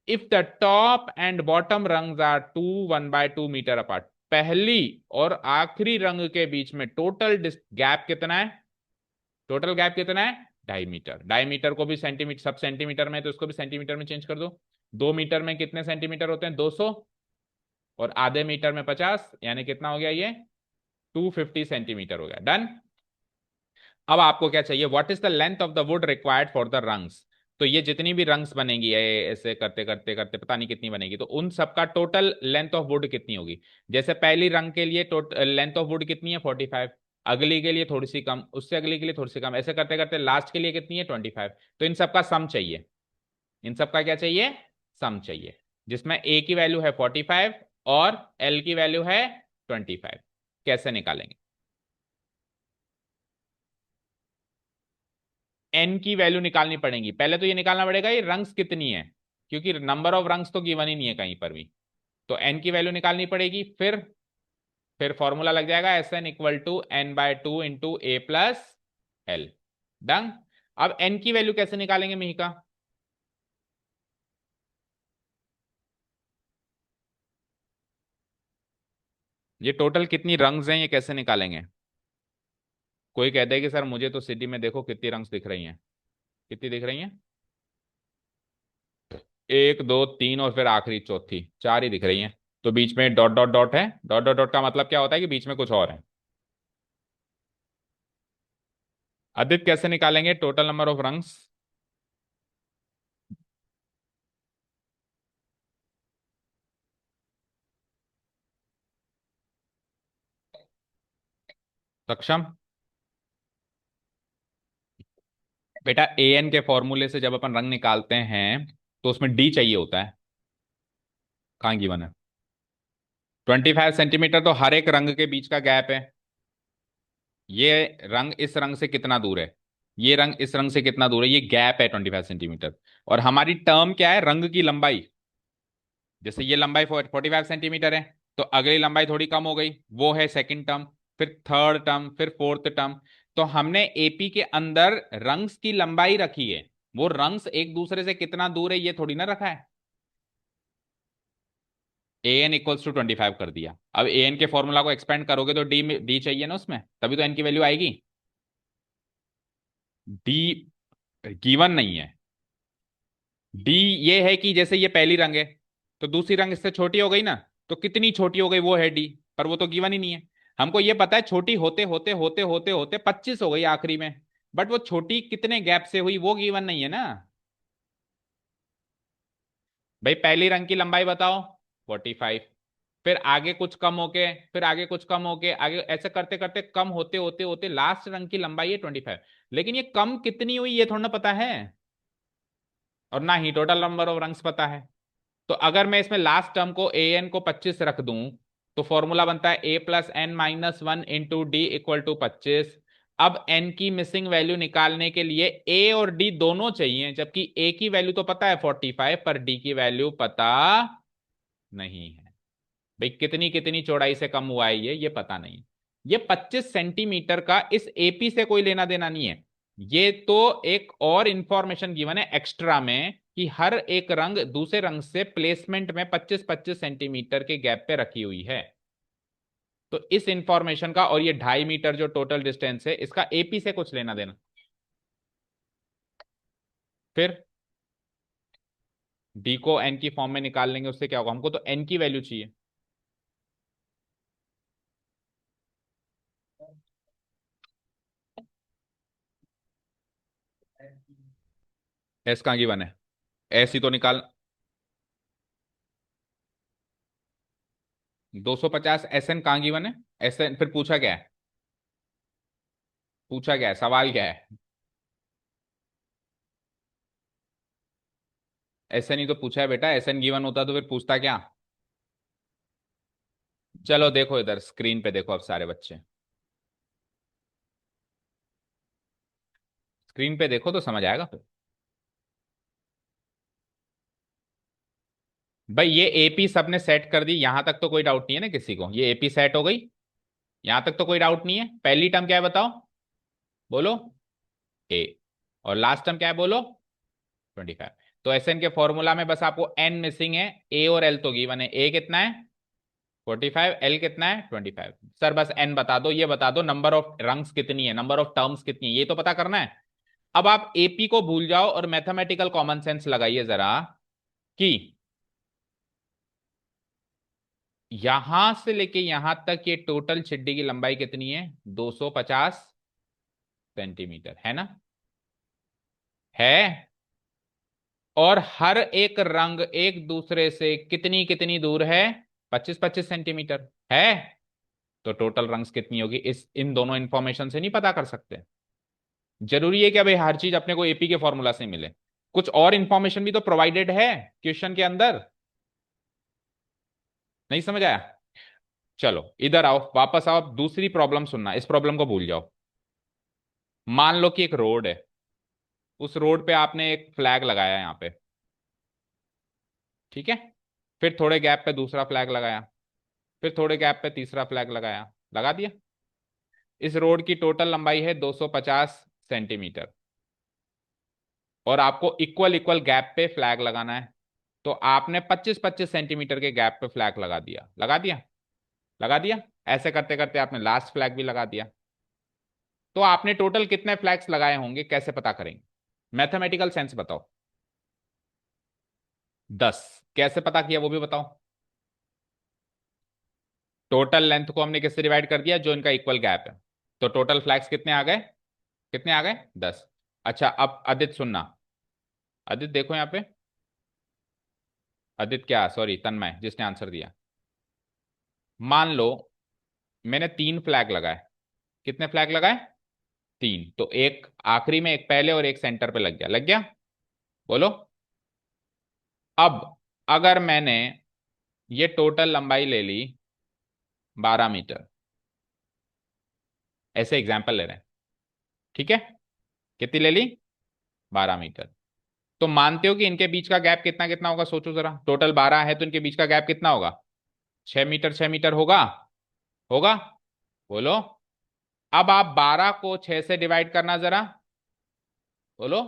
If the top and bottom rungs are 1/2 metre apart. पहली और आखिरी रंग के बीच में टोटल गैप कितना है? टोटल गैप कितना है? 2.5 मीटर। 2.5 मीटर को भी सेंटीमीटर, सब सेंटीमीटर में, तो इसको भी सेंटीमीटर में चेंज कर दो। 2 मीटर में कितने सेंटीमीटर होते हैं? 200। और आधे मीटर में 50, यानी कितना हो गया ये? 250 सेंटीमीटर हो गया। डन। अब आपको क्या चाहिए? What is the length of the wood required for the rungs. तो ये जितनी भी रंग्स बनेगी, ऐसे करते करते करते पता नहीं कितनी बनेगी, तो उन सबका टोटल लेंथ ऑफ वुड कितनी होगी? जैसे पहली रंग के लिए टोटल लेंथ ऑफ वुड कितनी है? 45। अगली के लिए थोड़ी सी कम, उससे अगली के लिए थोड़ी सी कम, ऐसे करते करते लास्ट के लिए कितनी है? 25। तो इन सबका सम चाहिए। इन सबका क्या चाहिए? सम चाहिए। जिसमें ए की वैल्यू है 45 और एल की वैल्यू है 25। कैसे निकालेंगे? एन की वैल्यू निकालनी पड़ेगी। पहले तो ये निकालना पड़ेगा ये रंग्स कितनी है, क्योंकि नंबर ऑफ रंग्स तो गिवन ही नहीं है कहीं पर भी। तो एन की वैल्यू निकालनी पड़ेगी। फिर फॉर्मूला लग जाएगा SN = N/2 इंटू ए प्लस एल। डन। अब एन की वैल्यू कैसे निकालेंगे मिहिका? ये टोटल कितनी रंग्स हैं ये कैसे निकालेंगे? कोई कहता है कि सर मुझे तो सिटी में देखो कितनी रंग्स दिख रही हैं। कितनी दिख रही हैं? एक, दो, तीन, और फिर आखिरी चौथी, चार ही दिख रही हैं। तो बीच में डॉट डॉट डॉट है। डॉट डॉट डॉट का मतलब क्या होता है कि बीच में कुछ और है। आदित्य कैसे निकालेंगे टोटल नंबर ऑफ रंग्स? सक्षम? बेटा एन के फॉर्मूले से जब अपन रंग निकालते हैं तो उसमें डी चाहिए होता है। कहाँ गिवन है? 25 सेंटीमीटर तो हर एक रंग के बीच का गैप है। ये रंग इस रंग से कितना दूर है, ये रंग इस रंग से कितना दूर है, ये गैप है 25 सेंटीमीटर। और हमारी टर्म क्या है? रंग की लंबाई। जैसे ये लंबाई 45 सेंटीमीटर है, तो अगली लंबाई थोड़ी कम हो गई, वो है सेकंड टर्म, फिर थर्ड टर्म, फिर फोर्थ टर्म। तो हमने एपी के अंदर रंग्स की लंबाई रखी है, वो रंग्स एक दूसरे से कितना दूर है ये थोड़ी ना रखा है। ए एन इक्वल्स टू 25 कर दिया। अब ए एन के फॉर्मूला को एक्सपेंड करोगे तो डी डी चाहिए ना उसमें, तभी तो एन की वैल्यू आएगी। डी गिवन नहीं है। डी ये है कि जैसे ये पहली रंग है, तो दूसरी रंग इससे छोटी हो गई ना, तो कितनी छोटी हो गई वो है डी। पर वो तो गिवन ही नहीं है। हमको ये पता है छोटी होते होते होते होते होते 25 हो गई आखिरी में, बट वो छोटी कितने गैप से हुई वो गिवन नहीं है ना। भाई पहली रंग की लंबाई बताओ, 45। फिर आगे कुछ कम होके, फिर आगे कुछ कम होके, आगे ऐसे करते करते कम होते होते होते लास्ट रंग की लंबाई है 25। लेकिन ये कम कितनी हुई ये थोड़ा ना पता है, और ना ही टोटल नंबर ऑफ रंग्स पता है। तो अगर मैं इसमें लास्ट टर्म को ए एन को 25 रख दूं, तो फॉर्मूला बनता है A+N-1 into D equal to 25। अब एन की मिसिंग वैल्यू निकालने के लिए ए और डी दोनों चाहिए, जबकि ए की वैल्यू तो पता है 45, पर डी की वैल्यू पता नहीं है। भाई कितनी कितनी चौड़ाई से कम हुआ है ये पता नहीं। ये 25 सेंटीमीटर का इस एपी से कोई लेना देना नहीं है। ये तो एक और इंफॉर्मेशन गिवन है एक्स्ट्रा में कि हर एक रंग दूसरे रंग से प्लेसमेंट में 25-25 सेंटीमीटर के गैप पे रखी हुई है। तो इस इंफॉर्मेशन का, और ये 2.5 मीटर जो टोटल डिस्टेंस है, इसका एपी से कुछ लेना देना। फिर डी को एन की फॉर्म में निकाल लेंगे, उससे क्या होगा? हमको तो एन की वैल्यू चाहिए। एस कहाँ गिवन है? एस ही तो निकाल। 250 SN कहाँ गिवन है? SN फिर पूछा क्या है? पूछा क्या है? सवाल क्या है? SN ही तो पूछा है बेटा। SN गिवन होता तो फिर पूछता क्या? चलो देखो इधर स्क्रीन पे देखो अब सारे बच्चे, स्क्रीन पे देखो तो समझ आएगा फिर। भाई ये एपी सबने सेट कर दी, यहां तक तो कोई डाउट नहीं है ना किसी को? ये एपी सेट हो गई, यहां तक तो कोई डाउट नहीं है। पहली टर्म क्या है बताओ? बोलो। ए। और लास्ट टर्म क्या है बोलो? 25। तो एसएन के फॉर्मूला में बस आपको एन मिसिंग है, ए और एल तो गिवन है। ए कितना है? 45। एल कितना है? 25। सर बस एन बता दो, ये बता दो नंबर ऑफ रंग्स कितनी है, नंबर ऑफ टर्म्स कितनी है, ये तो पता करना है। अब आप एपी को भूल जाओ और मैथमेटिकल कॉमन सेंस लगाइए जरा कि यहां से लेके यहां तक ये टोटल चिड्डी की लंबाई कितनी है? 250 सेंटीमीटर है ना? है। और हर एक रंग एक दूसरे से कितनी कितनी दूर है? 25-25 सेंटीमीटर है। तो टोटल रंग्स कितनी होगी इस इन दोनों इंफॉर्मेशन से नहीं पता कर सकते? जरूरी है कि भाई हर चीज अपने को एपी के फॉर्मूला से मिले? कुछ और इंफॉर्मेशन भी तो प्रोवाइडेड है क्वेश्चन के अंदर। नहीं समझ आया? चलो इधर आओ, वापस आओ, दूसरी प्रॉब्लम सुनना, इस प्रॉब्लम को भूल जाओ। मान लो कि एक रोड है, उस रोड पे आपने एक फ्लैग लगाया है यहां पे, ठीक है? फिर थोड़े गैप पे दूसरा फ्लैग लगाया, फिर थोड़े गैप पे तीसरा फ्लैग लगाया, लगा दिया। इस रोड की टोटल लंबाई है 250 सेंटीमीटर और आपको इक्वल इक्वल गैप पे फ्लैग लगाना है। तो आपने 25-25 सेंटीमीटर के गैप पे फ्लैग लगा दिया, लगा दिया, लगा दिया। ऐसे करते करते आपने लास्ट फ्लैग भी लगा दिया। तो आपने टोटल कितने फ्लैग्स लगाए होंगे, कैसे पता करेंगे? मैथमेटिकल सेंस बताओ। 10। कैसे पता किया वो भी बताओ। टोटल लेंथ को हमने किससे डिवाइड कर दिया? जो इनका इक्वल गैप है। तो टोटल फ्लैग्स कितने आ गए? कितने आ गए? 10। अच्छा अब आदित्य सुनना, आदित्य देखो यहाँ पे, आदित्य क्या सॉरी तन्मय जिसने आंसर दिया। मान लो मैंने 3 फ्लैग लगाए। कितने फ्लैग लगाए? 3। तो एक आखिरी में, एक पहले और एक सेंटर पे लग गया, लग गया? बोलो। अब अगर मैंने ये टोटल लंबाई ले ली 12 मीटर, ऐसे एग्जाम्पल ले रहे हैं, ठीक है? कितनी ले ली? 12 मीटर। तो मानते हो कि इनके बीच का गैप कितना कितना होगा? सोचो जरा, टोटल 12 है तो इनके बीच का गैप कितना होगा? 6 मीटर, 6 मीटर होगा? होगा? बोलो। अब आप 12 को 6 से डिवाइड करना जरा, बोलो।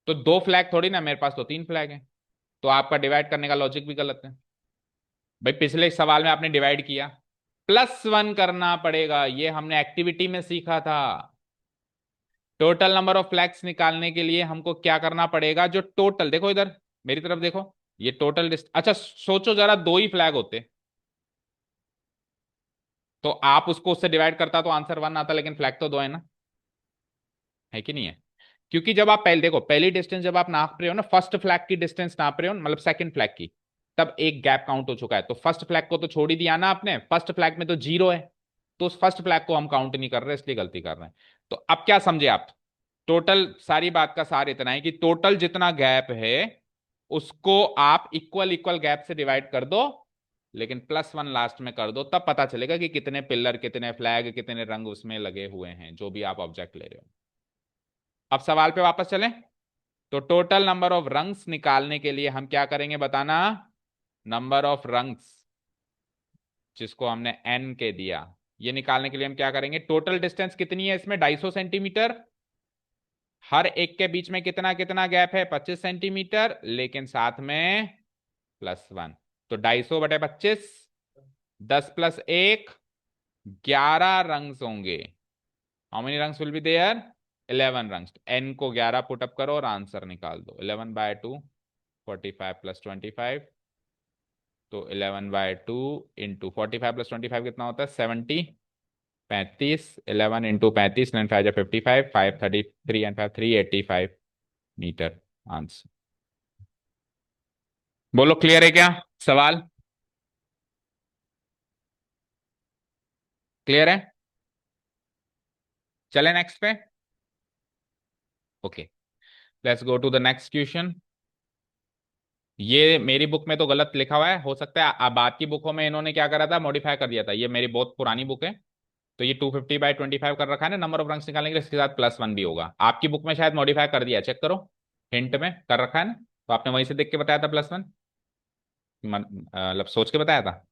तो 2 फ्लैग थोड़ी ना, मेरे पास तो 3 फ्लैग है। तो आपका डिवाइड करने का लॉजिक भी गलत है। भाई पिछले सवाल में आपने डिवाइड किया, +1 करना पड़ेगा, ये हमने एक्टिविटी में सीखा था। टोटल नंबर ऑफ फ्लैग्स निकालने के लिए हमको क्या करना पड़ेगा? जो टोटल, देखो इधर मेरी तरफ देखो, ये टोटल अच्छा सोचो जरा, 2 ही फ्लैग होते तो आप उसको उससे डिवाइड करता तो आंसर 1 आता, लेकिन फ्लैग तो 2 है ना, है कि नहीं है? क्योंकि जब आप पहले देखो, पहली डिस्टेंस जब आप नाप रहे हो ना, फर्स्ट फ्लैग की डिस्टेंस नाप रहे हो, मतलब सेकंड फ्लैग की, तब एक गैप काउंट हो चुका है। तो फर्स्ट फ्लैग को तो छोड़ ही दिया ना आपने, फर्स्ट फ्लैग में तो 0 है, तो उस फर्स्ट फ्लैग को हम काउंट नहीं कर रहे, इसलिए गलती कर रहे हैं। तो अब क्या समझे आप? टोटल सारी बात का सार इतना है कि टोटल जितना गैप है उसको आप इक्वल इक्वल गैप से डिवाइड कर दो, लेकिन +1 लास्ट में कर दो, तब पता चलेगा कि कितने पिलर, कितने फ्लैग, कितने रंग उसमें लगे हुए हैं, जो भी आप ऑब्जेक्ट ले रहे हो। अब सवाल पे वापस चलें। तो टोटल नंबर ऑफ रंग्स निकालने के लिए हम क्या करेंगे बताना? नंबर ऑफ रंग्स जिसको हमने n के दिया, ये निकालने के लिए हम क्या करेंगे? टोटल डिस्टेंस कितनी है इसमें? 250 सेंटीमीटर। हर एक के बीच में कितना कितना गैप है? 25 सेंटीमीटर, लेकिन साथ में +1। तो 250/25, 10 + 1, 11 रंग्स होंगे। How many rungs will be there? 11 rungs. N को 11 पुटअप करो और आंसर निकाल दो। 11/2, 45 + 25, तो 11/2 इंटू 45 + 25 कितना होता है? 70। 35, 11 × 35, 9×5 = 55, 533 एंड 5 385 मीटर आंसर। बोलो क्लियर है क्या सवाल? क्लियर है? चले नेक्स्ट पे। Okay, let's go to the next question. ये मेरी बुक में तो गलत लिखा हुआ है, हो सकता है बाद की बुकों में इन्होंने क्या करा था, मॉडिफाई कर दिया था। ये मेरी बहुत पुरानी बुक है, तो ये 250/25 कर रखा है ना, नंबर ऑफ रंग्स निकालने के लिए, इसके साथ +1 भी होगा। आपकी बुक में शायद मॉडिफाई कर दिया, चेक करो, हिंट में कर रखा है ना, तो आपने वहीं से देख के बताया था +1, मतलब सोच के बताया था।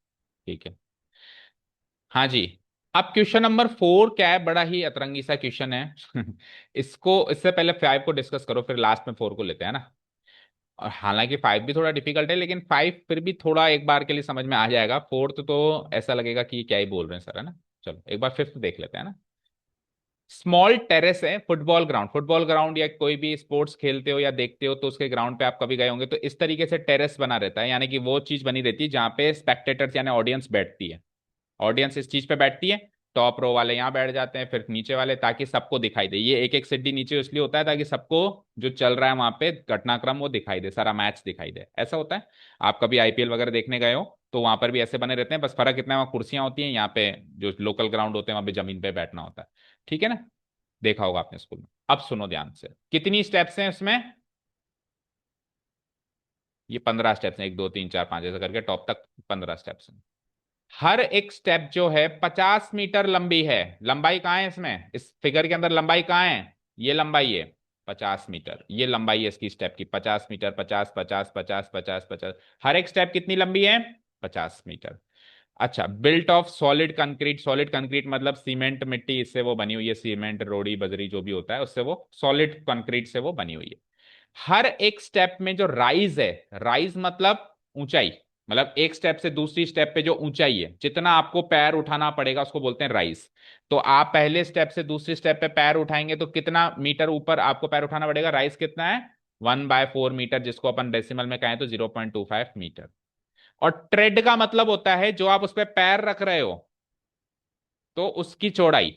ठीक है, हाँ जी। अब क्वेश्चन नंबर 4 क्या है, बड़ा ही अतरंगी सा क्वेश्चन है इसको, इससे पहले 5 को डिस्कस करो, फिर लास्ट में 4 को लेते हैं ना। और हालांकि 5 भी थोड़ा डिफिकल्ट है, लेकिन 5 फिर भी थोड़ा एक बार के लिए समझ में आ जाएगा। 4th तो ऐसा लगेगा कि क्या ही बोल रहे हैं सर, है ना। चलो एक बार 5th देख लेते हैं ना। स्मॉल टेरेस है, फुटबॉल ग्राउंड, फुटबॉल ग्राउंड या कोई भी स्पोर्ट्स खेलते हो या देखते हो तो उसके ग्राउंड पे आप कभी गए होंगे, तो इस तरीके से टेरेस बना रहता है, यानी कि वो चीज बनी रहती है जहां पे स्पेक्टेटर्स यानी ऑडियंस बैठती है। ऑडियंस इस चीज पे बैठती है, टॉप रो वाले यहाँ बैठ जाते हैं, फिर नीचे वाले, ताकि सबको दिखाई दे। ये एक एक सीढ़ी नीचे इसलिए होता है ताकि सबको जो चल रहा है वहां पे घटनाक्रम वो दिखाई दे, सारा मैच दिखाई दे, ऐसा होता है। आप कभी आईपीएल वगैरह देखने गए हो तो वहां पर भी ऐसे बने रहते हैं, बस फर्क इतना है वहाँ कुर्सियां होती हैं, यहाँ पे जो लोकल ग्राउंड होते हैं वहां पे जमीन पे बैठना होता है। ठीक है ना, देखा होगा आपने स्कूल में। अब सुनो ध्यान से, कितनी स्टेप्स हैं इसमें? ये 15 स्टेप्स हैं, 1 2 3 4 5 ऐसे करके टॉप तक 15 स्टेप्स हैं। हर एक स्टेप जो है 50 मीटर लंबी है। लंबाई कहाँ है इसमें, इस फिगर के अंदर लंबाई कहाँ है? ये लंबाई है 50 मीटर, ये लंबाई है इसकी स्टेप की, 50 मीटर, 50 50 50 50 50। हर एक स्टेप कितनी लंबी है? 50 मीटर। अच्छा, built of solid concrete, solid concrete मतलब सीमेंट मिट्टी, इससे वो बनी हुई है, सीमेंट रोड़ी बजरी जो भी होता है उससे, वो सॉलिड कंक्रीट से वो बनी हुई है। हर एक स्टेप में जो राइज है, राइज मतलब ऊंचाई, मतलब एक स्टेप से दूसरी स्टेप पे जो ऊंचाई है, जितना आपको पैर उठाना पड़ेगा उसको बोलते हैं राइज। तो आप पहले स्टेप से दूसरी स्टेप पे पैर उठाएंगे तो कितना मीटर ऊपर आपको पैर उठाना पड़ेगा, राइज कितना है? 1/4 मीटर, जिसको अपन डेसिमल में कहें तो 0.25 मीटर। और ट्रेड का मतलब होता है जो आप उस पर पैर रख रहे हो तो उसकी चौड़ाई,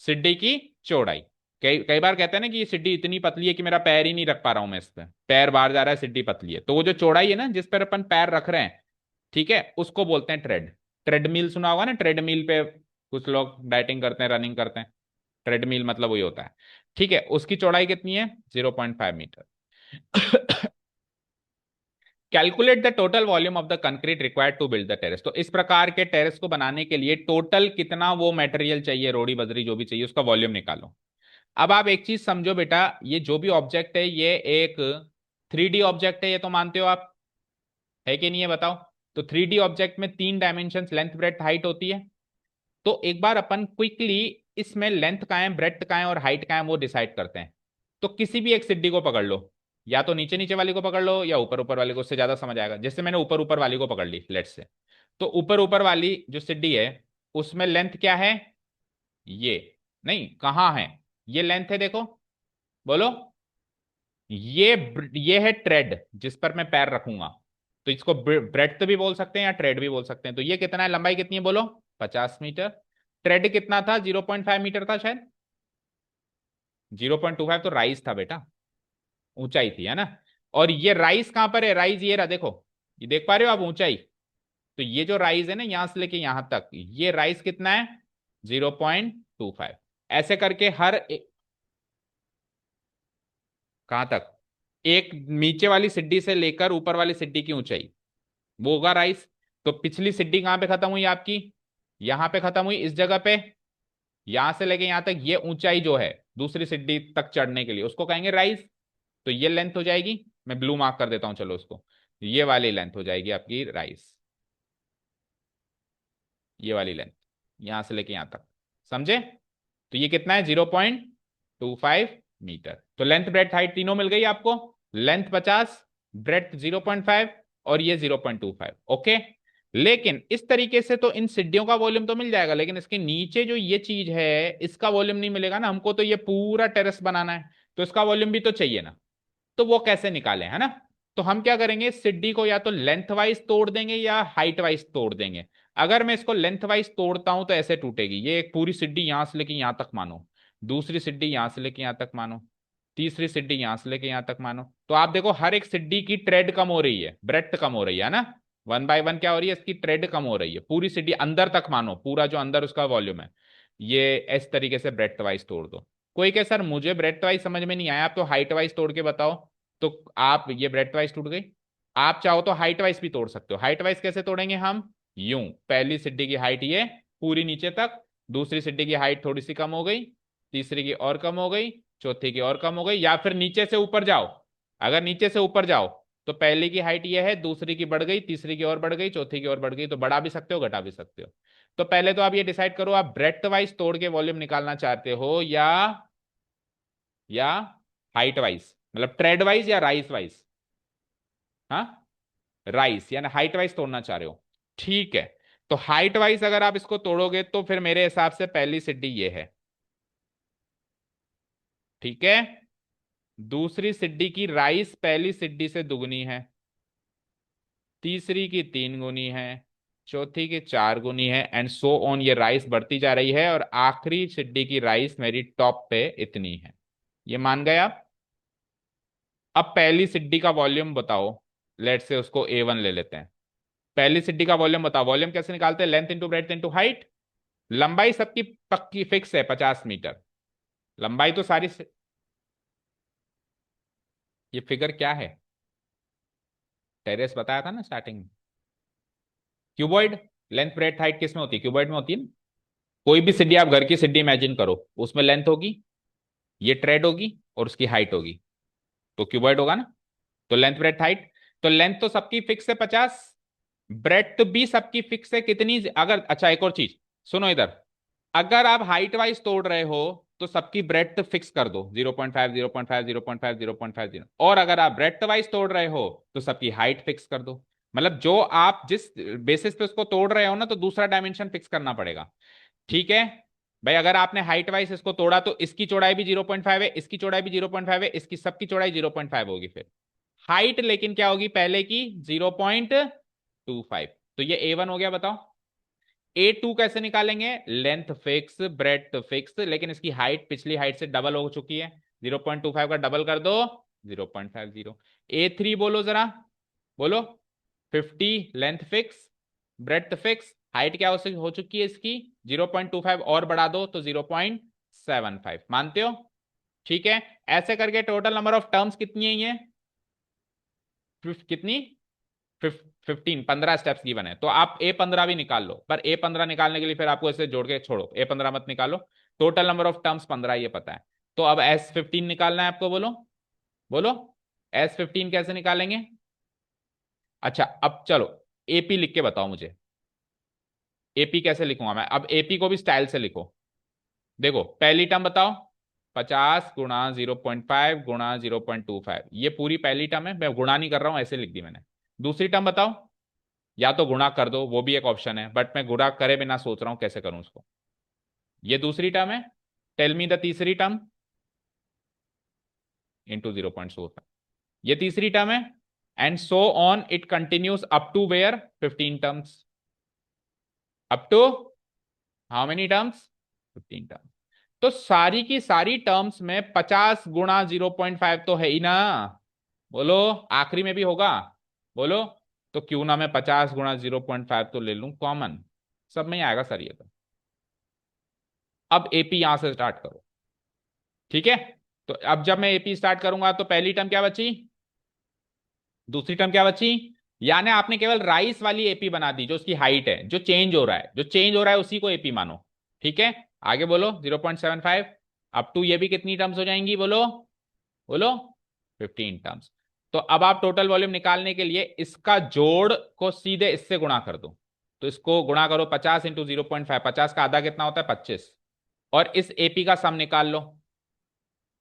सीढ़ी की चौड़ाई। कई कई बार कहते हैं ना कि ये सीढ़ी इतनी पतली है कि मेरा पैर ही नहीं रख पा रहा हूं मैं इस पे, पैर बाहर जा रहा है, सीढ़ी पतली है, तो वो जो चौड़ाई है ना जिस पर अपन पैर रख रहे हैं, ठीक है, उसको बोलते हैं ट्रेड। ट्रेडमिल सुना होगा ना, ट्रेडमिल पे कुछ लोग डाइटिंग करते हैं, रनिंग करते हैं, ट्रेडमिल मतलब वही होता है। ठीक है, उसकी चौड़ाई कितनी है? 0.5 metre. Calculate the total volume of the concrete required to build the terrace. तो इस प्रकार के टेरेस को बनाने के लिए टोटल कितना वो मटेरियल चाहिए, रोड़ी बजरी जो भी चाहिए, उसका वॉल्यूम निकालो। अब आप एक चीज समझो बेटा, ये जो भी ऑब्जेक्ट है ये एक 3D ऑब्जेक्ट है, ये तो मानते हो आप, है कि नहीं है बताओ? तो 3D ऑब्जेक्ट में 3 डायमेंशन, लेंथ ब्रेड्थ हाइट होती है। तो एक बार अपन क्विकली इसमें लेंथ का है, ब्रेड्थ का है और हाइट का है वो डिसाइड करते हैं। तो किसी भी एक सिड्डी को पकड़ लो, या तो नीचे नीचे वाली को पकड़ लो या ऊपर ऊपर वाली को, उससे ज्यादा समझ आएगा। जैसे मैंने ऊपर ऊपर वाली को पकड़ ली लेट्स से, तो ऊपर ऊपर वाली जो सिड्डी है उसमें लेंथ क्या है? ये नहीं, कहाँ है? ये लेंथ है, देखो, बोलो। ये है ट्रेड जिस पर मैं पैर रखूंगा, तो इसको ब्रेड्थ भी बोल सकते हैं या ट्रेड भी बोल सकते हैं। तो ये कितना है, लंबाई कितनी है बोलो? 50 मीटर। ट्रेड कितना था? 0.5 मीटर था शायद। 0.25 तो राइज था बेटा, ऊंचाई थी, है ना। और ये राइज कहां पर है? राइज ये रहा, देखो, ये देख पा रहे हो आप ऊंचाई? तो ये जो राइज है ना यहां से लेके यहां तक, ये राइज कितना है? 0.25। ऐसे करके कहां तक? एक नीचे वाली सिड्डी से लेकर ऊपर वाली सिड्डी की ऊंचाई, वो होगा राइज। तो पिछली सिड्डी कहां पे खत्म हुई आपकी? यहां पे खत्म हुई, इस जगह पे। यहां से लेके यहां तक ये ऊंचाई जो है दूसरी सिड्डी तक चढ़ने के लिए, उसको कहेंगे राइज। तो ये लेंथ हो जाएगी, मैं ब्लू मार्क कर देता हूं चलो उसको, ये वाली लेंथ हो जाएगी आपकी राइज, ये वाली लेंथ, यहां से लेके यहां तक, समझे? तो ये कितना है? 0.25 मीटर। तो लेंथ ब्रेड्थ हाइट तीनों मिल गई आपको। लेंथ 50, ब्रेड्थ 0.5 और ये 0.25। ओके, लेकिन इस तरीके से तो इन सिड्डियों का वॉल्यूम तो मिल जाएगा, लेकिन इसके नीचे जो ये चीज है इसका वॉल्यूम नहीं मिलेगा ना हमको, तो ये पूरा टेरेस बनाना है, तो इसका वॉल्यूम भी तो चाहिए ना। तो वो कैसे निकालें, है ना। तो हम क्या करेंगे, सिड्डी को या तो लेंथ वाइज तोड़ देंगे या हाइट वाइज तोड़ देंगे। अगर मैं इसको लेंथ वाइज तोड़ता हूं तो ऐसे टूटेगी, ये एक पूरी सिड्डी यहां से लेके यहां तक मानो, दूसरी सिड्डी यहां से लेके यहां तक मानो, तीसरी सिड्डी यहां से लेके यहां तक मानो। तो आप देखो हर एक सिड्डी की ट्रेड कम हो रही है, ब्रेड्थ कम हो रही है ना। 1/1 क्या हो रही है, इसकी ट्रेड कम हो रही है, पूरी सिटी अंदर तक मानो, पूरा जो अंदर उसका वॉल्यूम है, ये इस तरीके से ब्रेड्थ वाइज तोड़ दो। कोई कहे सर मुझे ब्रेड्थ वाइज समझ में नहीं आया, आप तो हाइट वाइज तोड़ के बताओ। तो आप ये ब्रेड्थ वाइज टूट गई, आप चाहो तो हाइट वाइज भी तोड़ सकते हो। हाइट वाइज कैसे तोड़ेंगे हम, यूं, पहली सिड्डी की हाइट ये पूरी नीचे तक, दूसरी सिड्डी की हाइट थोड़ी सी कम हो गई, तीसरी की और कम हो गई, चौथी की और कम हो गई, या फिर नीचे से ऊपर जाओ। अगर नीचे से ऊपर जाओ तो पहली की हाइट ये है, दूसरी की बढ़ गई, तीसरी की और बढ़ गई, चौथी की और बढ़ गई, तो बढ़ा भी सकते हो घटा भी सकते हो। तो पहले तो आप ये डिसाइड करो, आप ब्रेड्थ वाइज तोड़ के वॉल्यूम निकालना चाहते हो या हाइट वाइज, मतलब ट्रेड वाइज या राइस वाइज। हाँ, राइस यानी हाइट वाइज तोड़ना चाह रहे हो, ठीक है। तो हाइट वाइज अगर आप इसको तोड़ोगे तो फिर मेरे हिसाब से पहली सिड्डी ये है, ठीक है। दूसरी सिड्डी की राइस पहली सिड्डी से दुगनी है, तीसरी की 3 गुनी है, चौथी की 4 गुनी है, एंड सो ऑन, ये राइस बढ़ती जा रही है, और आखिरी सिड्डी की राइस मेरी टॉप पे इतनी है। ये मान गए आप। अब पहली सिड्डी का वॉल्यूम बताओ, लेट से उसको A1 ले लेते हैं। पहली सिड्डी का वॉल्यूम बताओ, वॉल्यूम कैसे निकालते हैं, length into breadth into height. लंबाई सबकी पक्की फिक्स है 50 मीटर, लंबाई तो सारी ये फिगर क्या है, टेरेस बताया था ना स्टार्टिंग में, क्यूबॉइड। लेंथ ब्रेड्थ हाइट किस में होती है, क्यूबॉइड में होती है ना। कोई भी सिड्डी, आप घर की सिड्डी इमेजिन करो, उसमें लेंथ होगी, ये ट्रेड होगी, और उसकी हाइट होगी, तो क्यूबॉइड होगा ना। तो लेंथ ब्रेड्थ हाइट, तो लेंथ तो सबकी फिक्स है 50, ब्रेड्थ भी सबकी फिक्स है कितनी, अगर, अच्छा एक और चीज सुनो इधर, अगर आप हाइट वाइज तोड़ रहे हो तो सबकी ब्रेड्थ फिक्स कर दो, 0.5 0.5 0.5 0.50, और अगर आप ब्रेड्थ वाइज तोड़ रहे हो तो सबकी हाइट फिक्स कर दो। मतलब जो आप जिस बेसिस पे उसको तोड़ रहे हो ना, तो दूसरा डायमेंशन फिक्स करना पड़ेगा, ठीक है। भाई अगर आपने हाइट वाइज इसको तोड़ा तो इसकी चौड़ाई भी 0.5 है, इसकी चौड़ाई भी 0.5 है, इसकी सबकी चौड़ाई 0.5 होगी, फिर हाइट लेकिन क्या होगी पहले की, 0.25। तो ये A1 हो गया, बताओ A2 कैसे निकालेंगे, लेंथ फिक्स ब्रेड्थ फिक्स, लेकिन इसकी हाइट पिछली हाइट से डबल हो चुकी है, 0.25 का डबल कर दो, 0.50। A3 बोलो जरा, बोलो। 50 length fix, breadth fix, height क्या हो चुकी है इसकी, 0.25 और बढ़ा दो तो 0.75, मानते हो, ठीक है। ऐसे करके टोटल नंबर ऑफ टर्म्स कितनी है ये, कितनी, 15, 15 स्टेप्स गिवन है, तो आप A15 भी निकाल लो, पर A15 निकालने के लिए फिर आपको ऐसे जोड़ के छोड़ो, A15 मत निकालो, टोटल नंबर ऑफ टर्म्स 15 ये पता है। तो अब S15 निकालना है आपको, बोलो बोलो, S15 कैसे निकालेंगे। अच्छा अब चलो AP लिख के बताओ मुझे, AP कैसे लिखूंगा मैं, अब AP को भी स्टाइल से लिखो। देखो पहली टर्म बताओ, 50 × 0.5 × 0.25, ये पूरी पहली टर्म है, मैं गुणा नहीं कर रहा हूं, ऐसे लिख दी मैंने। दूसरी टर्म बताओ, या तो गुणा कर दो, वो भी एक ऑप्शन है, बट मैं गुणा करे बिना सोच रहा हूं कैसे करूं उसको। ये दूसरी टर्म है, टेल मी द तीसरी टर्म, इंटू 0.45, ये तीसरी टर्म है, and so on it continues up to where 15 terms, up to how many terms, 15 terms. तो सारी की सारी टर्म्स में 50 × 0.5 तो है ही ना, बोलो, आखिरी में भी होगा, बोलो। तो क्यों ना मैं 50 × 0.5 तो ले लूं कॉमन, सब में ही आएगा सर ये तो। अब AP यहां से स्टार्ट करो, ठीक है। तो अब जब मैं AP स्टार्ट करूंगा तो पहली टर्म क्या बची, दूसरी टर्म क्या बची, यानी आपने केवल राइस वाली AP बना दी, जो उसकी हाइट है, जो चेंज हो रहा है, जो चेंज हो रहा है उसी को AP मानो, ठीक है। आगे बोलो 0.75, अप टू ये भी कितनी टर्म्स हो जाएंगी, बोलो बोलो, 15 टर्म्स। तो अब आप टोटल वॉल्यूम निकालने के लिए इसका जोड़ को सीधे इससे गुणा कर दो, तो इसको गुणा करो 50 × 0.5, 50 का आधा कितना होता है 25, और इस AP का सम निकाल लो।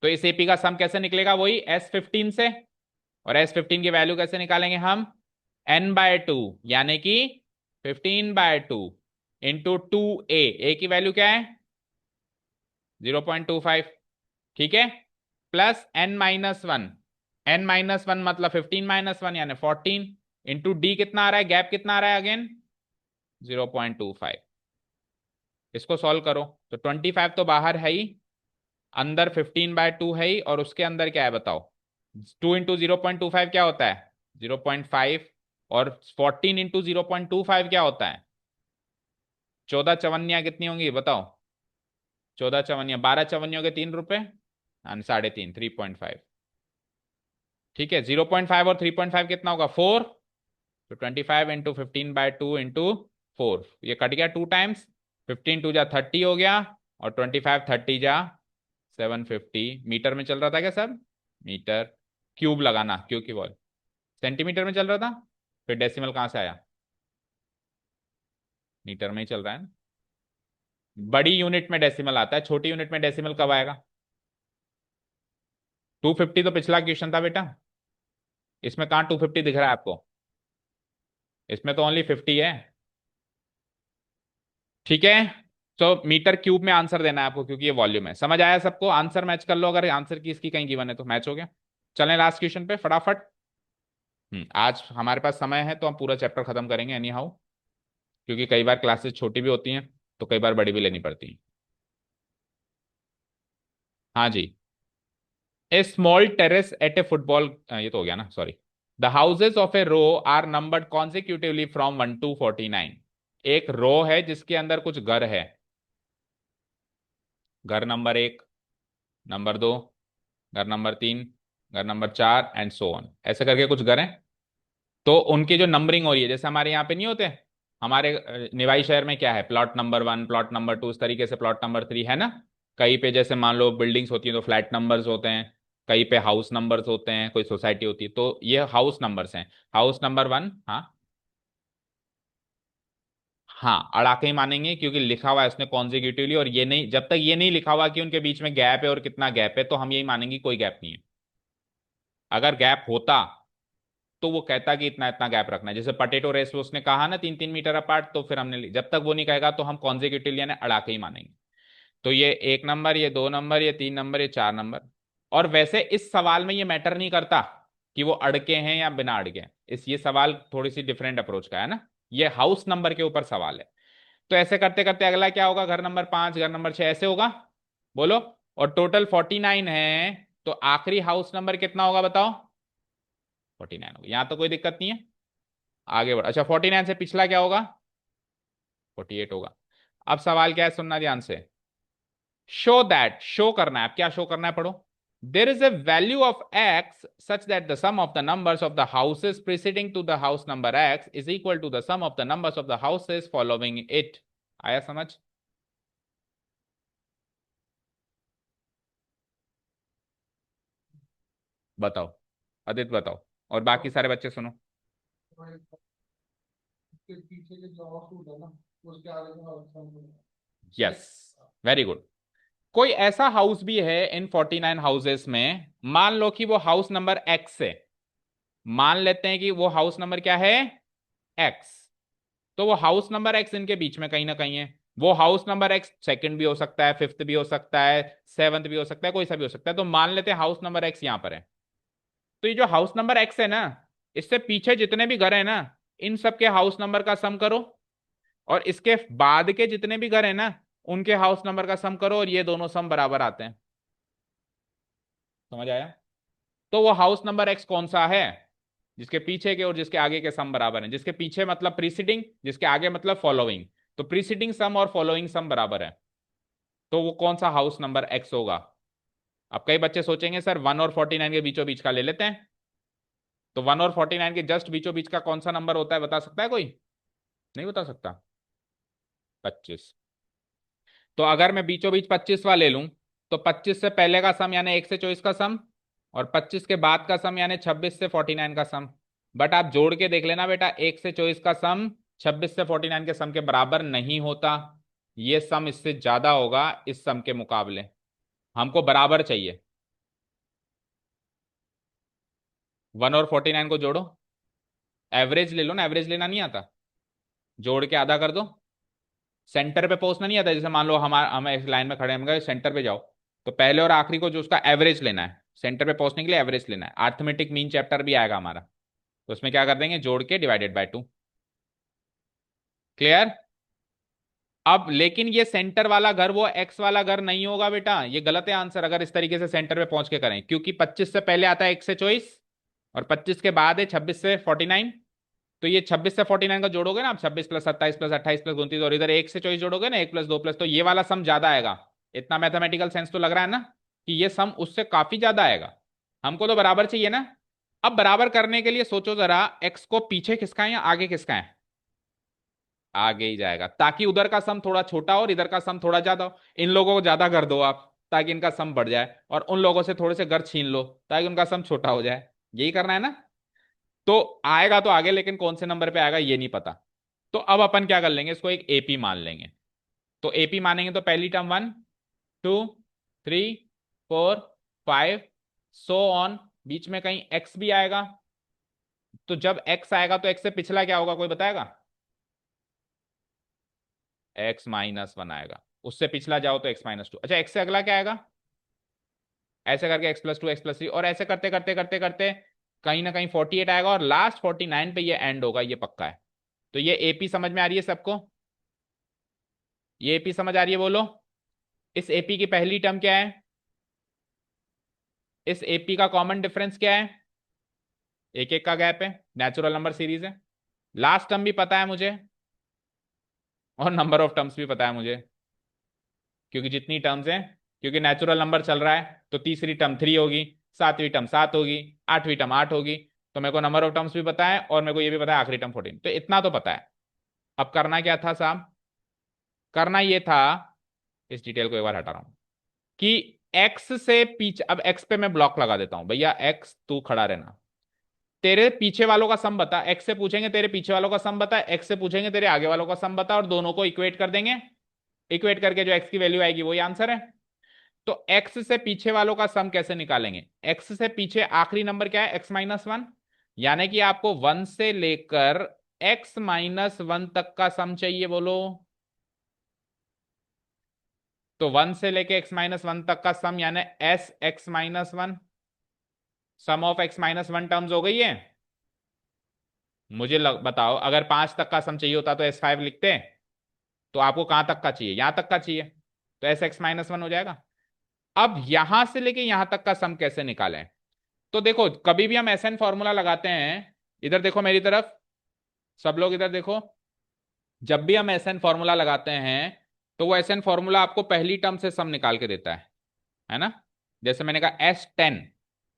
तो इस AP का सम कैसे निकलेगा, वही S15 से, और S15 की वैल्यू कैसे निकालेंगे हम, N/2, यानी कि 15/2 इंटू 2A, A की वैल्यू क्या है 0.25, ठीक है, प्लस N-1, N-1 मतलब 15 - 1 यानी 14, इंटू D कितना आ रहा है, गैप कितना आ रहा है अगेन 0.25। इसको सॉल्व करो तो 25 तो बाहर है ही, अंदर 15/2 है ही, और उसके अंदर क्या है बताओ, 2 × 0.25 क्या होता है 0.5, और 14 इंटू 0.25 क्या होता है? 14 चवन्नियां कितनी होंगी बताओ? 14 चवन्नियां, 12 चवन्नियों के 3 रुपए, 3.5, 3.5। ठीक है, 0.5 और 3.5 कितना होगा? 4। तो 25 इंटू 15/2 इंटू 4, ये कट गया 2 टाइम्स। 15 टू जा 30 हो गया, और 25 30 जा 750। मीटर में चल रहा था क्या सब? मीटर। क्यूब लगाना, क्यू की बॉल। सेंटीमीटर में चल रहा था, फिर डेसिमल कहाँ से आया? मीटर में ही चल रहा है ना। बड़ी यूनिट में डेसिमल आता है, छोटी यूनिट में डेसिमल कब आएगा? 250 तो पिछला क्वेश्चन था बेटा। इसमें कहाँ 250 दिख रहा है आपको? इसमें तो ओनली 50 है। ठीक है, तो मीटर क्यूब में आंसर देना है आपको, क्योंकि ये वॉल्यूम है। समझ आया सबको? आंसर मैच कर लो, अगर आंसर की इसकी कहीं गिवन है तो मैच हो गया। चलें लास्ट क्वेश्चन पे फटाफट। आज हमारे पास समय है तो हम पूरा चैप्टर खत्म करेंगे एनी हाउ, क्योंकि कई बार क्लासेस छोटी भी होती हैं तो कई बार बड़ी भी लेनी पड़ती हैं। हाँ जी। A small terrace at a football, ये तो हो गया ना, sorry. The houses of a row are numbered consecutively from 1 to 49। एक रो है जिसके अंदर कुछ घर है। घर नंबर 1, नंबर 2, घर नंबर 3, घर नंबर 4 एंड सो ऑन, ऐसे करके कुछ घर हैं। तो उनकी जो नंबरिंग हो रही है, जैसे हमारे यहाँ पे नहीं होते, हमारे निवाई शहर में क्या है, प्लॉट नंबर 1, प्लॉट नंबर 2, इस तरीके से प्लॉट नंबर 3 है ना। कहीं पे जैसे मान लो बिल्डिंग्स होती हैं तो फ्लैट नंबर्स होते हैं, कहीं पे हाउस नंबर्स होते हैं, कोई सोसाइटी होती है, तो ये हाउस नंबर्स हैं। हाउस नंबर 1, हाँ। हाँ, अड़ाके ही मानेंगे, क्योंकि लिखा हुआ है उसने कॉन्जिक्यूटिवली, और ये नहीं, जब तक ये नहीं लिखा हुआ कि उनके बीच में गैप है और कितना गैप है, तो हम यही मानेंगे कोई गैप नहीं है। अगर गैप होता तो वो कहता कि इतना इतना गैप रखना है, जैसे पटेटो रेस में उसने कहा ना 3 3 मीटर अपार्ट, तो फिर हमने जब तक वो नहीं कहेगा तो हम कॉन्जिक्यूटिवली यानी अड़ाके ही मानेंगे। तो ये 1 नंबर, ये 2 नंबर, ये 3 नंबर, ये 4 नंबर। और वैसे इस सवाल में ये मैटर नहीं करता कि वो अड़के हैं या बिना अड़के, इस ये सवाल थोड़ी सी डिफरेंट अप्रोच का है ना। ये हाउस नंबर के ऊपर सवाल है। तो ऐसे करते करते अगला क्या होगा? घर नंबर 5, घर नंबर 6, ऐसे होगा। बोलो। और टोटल 49 है, तो आखिरी हाउस नंबर कितना होगा बताओ? 49 होगा, यहां तो कोई दिक्कत नहीं है। आगे बढ़, अच्छा 49 से पिछला क्या होगा? 48 होगा। अब सवाल क्या है, सुनना ध्यान से। शो दैट, शो करना है, अब क्या शो करना है, पढ़ो। There is a value of x such that the sum of the numbers of the houses preceding to the house number x is equal to the sum of the numbers of the houses following it। आया समझ? बताओ, आदित्य बताओ, और बाकी सारे बच्चे सुनो। Yes, very good. कोई ऐसा हाउस भी है इन 49 हाउसेस में, मान लो कि वो हाउस नंबर एक्स है। मान लेते हैं कि वो हाउस नंबर क्या है? एक्स। तो वो हाउस नंबर एक्स इनके बीच में कहीं ना कहीं है। वो हाउस नंबर एक्स सेकंड भी हो सकता है, फिफ्थ भी हो सकता है, सेवंथ भी हो सकता है, कोई सा भी हो सकता है। तो मान लेते हैं हाउस नंबर एक्स यहां पर है। तो ये जो हाउस नंबर एक्स है ना, इससे पीछे जितने भी घर है ना, इन सबके हाउस नंबर का सम करो, और इसके बाद के जितने भी घर है ना, उनके हाउस नंबर का सम करो, और ये दोनों सम बराबर आते हैं। समझ आया? तो वो हाउस नंबर एक्स कौन सा है? जिसके पीछे के और जिसके आगे के सम बराबर हैं। जिसके पीछे मतलब प्रीसीडिंग, जिसके आगे मतलब फॉलोइंग। तो प्रीसीडिंग सम और फॉलोइंग सम बराबर है, तो वो कौन सा हाउस नंबर एक्स होगा? अब कई बच्चे सोचेंगे सर 1 और 49 के बीचों बीच का ले लेते हैं। तो 1 और 49 के जस्ट बीचों बीच का कौन सा नंबर होता है, बता सकता है कोई? नहीं बता सकता? 25। तो अगर मैं बीचों बीच 25वां ले लूं, तो 25 से पहले का सम यानी 1 से 24 का सम, और 25 के बाद का सम यानी 26 से 49 का सम। बट आप जोड़ के देख लेना बेटा, 1 से 24 का सम 26 से 49 के सम के बराबर नहीं होता। ये सम इससे ज्यादा होगा इस सम के मुकाबले। हमको बराबर चाहिए। 1 और 49 को जोड़ो, एवरेज ले लो ना, एवरेज लेना नहीं आता, जोड़ के आधा कर दो। सेंटर पे पहुंचना नहीं आता, जैसे मान लो हम एक लाइन में खड़े हैं, हम कहे सेंटर पे जाओ, तो पहले और आखिरी को जो उसका एवरेज लेना है, सेंटर पे पहुंचने के लिए एवरेज लेना है। अर्थमेटिक मीन चैप्टर भी आएगा हमारा, तो उसमें क्या कर देंगे, जोड़ के डिवाइडेड बाय 2। क्लियर? अब लेकिन ये सेंटर वाला घर वो एक्स वाला घर नहीं होगा बेटा, ये गलत है आंसर, अगर इस तरीके से सेंटर पे पहुंच के करें, क्योंकि 25 से पहले आता है 1 से 24, और 25 के बाद है 26 से 49। तो ये 26 से 49 का जोड़ोगे ना आप, 26 प्लस 27 प्लस 28 प्लस 29, और इधर 1 से 24 जोड़ोगे ना, 1 प्लस 2 प्लस, तो ये वाला सम ज्यादा आएगा। इतना मैथमेटिकल सेंस तो लग रहा है ना कि ये सम उससे काफी ज्यादा आएगा। हमको तो बराबर चाहिए ना। अब बराबर करने के लिए सोचो जरा, एक्स को पीछे खिसकाएं या आगे खिसकाएं? आगे ही जाएगा, ताकि उधर का सम थोड़ा छोटा हो और इधर का सम थोड़ा ज्यादा हो। इन लोगों को ज्यादा कर दो आप, ताकि इनका सम बढ़ जाए, और उन लोगों से थोड़े से घर छीन लो, ताकि उनका सम छोटा हो जाए। यही करना है ना। तो आएगा तो आगे, लेकिन कौन से नंबर पे आएगा ये नहीं पता। तो अब अपन क्या कर लेंगे, इसको एक एपी मान लेंगे। तो एपी मानेंगे तो पहली टर्म 1, 2, 3, 4, 5, सो ऑन, बीच में कहीं एक्स भी आएगा। तो जब एक्स आएगा तो एक्स से पिछला क्या होगा, कोई बताएगा? x-1 आएगा। उससे पिछला जाओ तो x-2। अच्छा, एक्स से अगला क्या आएगा? ऐसे करके x+2 x+3, और ऐसे करते करते करते करते कहीं ना कहीं 48 आएगा, और लास्ट 49 पे ये एंड होगा, ये पक्का है। तो ये एपी समझ में आ रही है सबको? ये एपी समझ आ रही है, बोलो। इस एपी की पहली टर्म क्या है? इस एपी का कॉमन डिफरेंस क्या है? एक एक का गैप है, नेचुरल नंबर सीरीज है। लास्ट टर्म भी पता है मुझे, और नंबर ऑफ टर्म्स भी पता है मुझे, क्योंकि जितनी टर्म्स हैं, क्योंकि नेचुरल नंबर चल रहा है, तो तीसरी टर्म 3 होगी, सातवीं टर्म 7 होगी, आठवीं टर्म 8 होगी। तो मेरे को नंबर ऑफ टर्म्स भी पता है, और मेरे को ये भी पता है आखिरी टर्म 14। तो इतना तो पता है। अब करना क्या था साहब? करना ये था, इस डिटेल को एक बार हटा रहा हूं, कि एक्स से पीछे, अब एक्स पे मैं ब्लॉक लगा देता हूं, भैया एक्स तू खड़ा रहना, तेरे पीछे वालों का सम बता। एक्स से पूछेंगे तेरे पीछे वालों का सम बता, एक्स से पूछेंगे तेरे आगे वालों का सम बता, और दोनों को इक्वेट कर देंगे। इक्वेट करके जो एक्स की वैल्यू आएगी वही आंसर है। तो एक्स से पीछे वालों का सम कैसे निकालेंगे? एक्स से पीछे आखिरी नंबर क्या है? x-1। यानी कि आपको 1 से लेकर x-1 तक का सम चाहिए, बोलो। तो 1 से लेके x-1 तक का सम, यानी S x-1, some of x-1 terms हो गई है। मुझे बताओ, अगर 5 तक का सम चाहिए होता तो s5 लिखते, तो आपको कहां तक का चाहिए? यहां तक का चाहिए, तो एस x-1 हो जाएगा। अब यहां से लेके यहां तक का सम कैसे निकालें? तो देखो, कभी भी हम एसएन फॉर्मूला लगाते हैं, इधर देखो मेरी तरफ, सब लोग इधर देखो, जब भी हम एसएन फॉर्मूला लगाते हैं, तो वो एसएन फॉर्मूला आपको पहली टर्म से सम निकाल के देता है ना। जैसे मैंने कहा S10,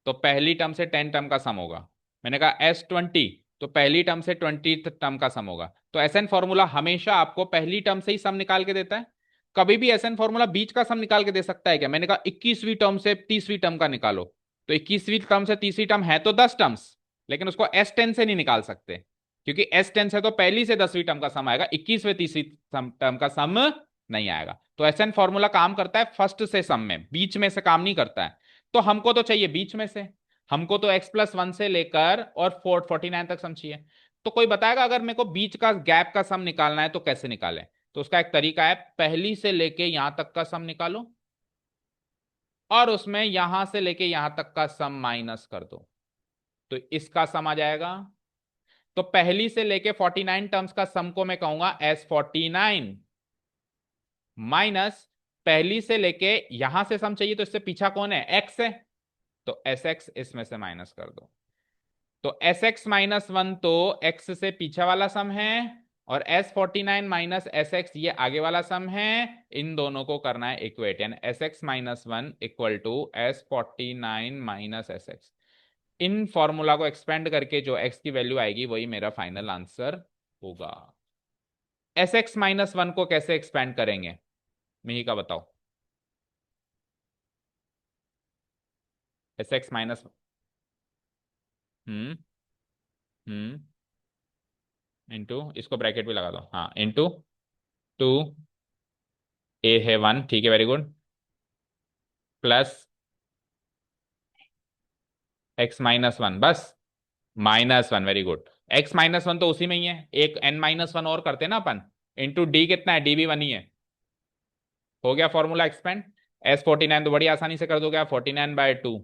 तो पहली टर्म से 10 टर्म का सम होगा। मैंने कहा S20, तो पहली टर्म से 20 टर्म का सम होगा। तो एसएन फॉर्मूला हमेशा आपको पहली टर्म से ही सम निकाल के देता है। कभी भी एसएन फॉर्मूला बीच का सम निकाल के दे सकता है क्या? मैंने कहा 21वीं टर्म से 30वीं टर्म का निकालो, तो 21वीं टर्म से 30वीं टर्म है तो 10 टर्म्स, लेकिन उसको S10 से नहीं निकाल सकते, क्योंकि S10 से तो पहली से 10वीं टर्म का सम आएगा, 21वें 30वीं टर्म का सम नहीं आएगा। तो एसएन फॉर्मूला काम करता है फर्स्ट से सम में, बीच में से काम नहीं करता है। तो हमको तो चाहिए बीच में से, हमको तो x+1 से लेकर और 49 तक सम चाहिए। तो कोई बताएगा, अगर मेरे को बीच का गैप का सम निकालना है तो कैसे निकालें? तो उसका एक तरीका है, पहली से लेके यहां तक का सम निकालो, और उसमें यहां से लेके यहां तक का सम माइनस कर दो, तो इसका सम आ जाएगा। तो पहली से लेके 49 टर्म्स का सम को मैं कहूंगा S49, माइनस पहली से लेके यहां से सम चाहिए, तो इससे पीछा कौन है? एक्स है, तो एस एक्स इसमें से माइनस कर दो। तो S x-1 तो x से पीछा वाला सम है, और S49 माइनस एस एक्स ये आगे वाला सम है। इन दोनों को करना है इक्वेट, यानी S x-1 equal to S49 minus S x. इन फॉर्मूला को एक्सपेंड करके जो x की वैल्यू आएगी वही मेरा फाइनल आंसर होगा। S x-1 को कैसे एक्सपेंड करेंगे, मिही का बताओ। S x-, हम्म हम्म इंटू, इसको ब्रैकेट भी लगा दो, हाँ, इंटू 2, ए है 1, ठीक है, वेरी गुड, प्लस x-1, बस -1, वेरी गुड। x-1 तो उसी में ही है, एक n-1 और करते हैं ना अपन, इंटू डी कितना है? डी भी 1 ही है। हो गया फॉर्मूला एक्सपेंड। S49 तो बड़ी आसानी से कर दोगे आप, 49/2,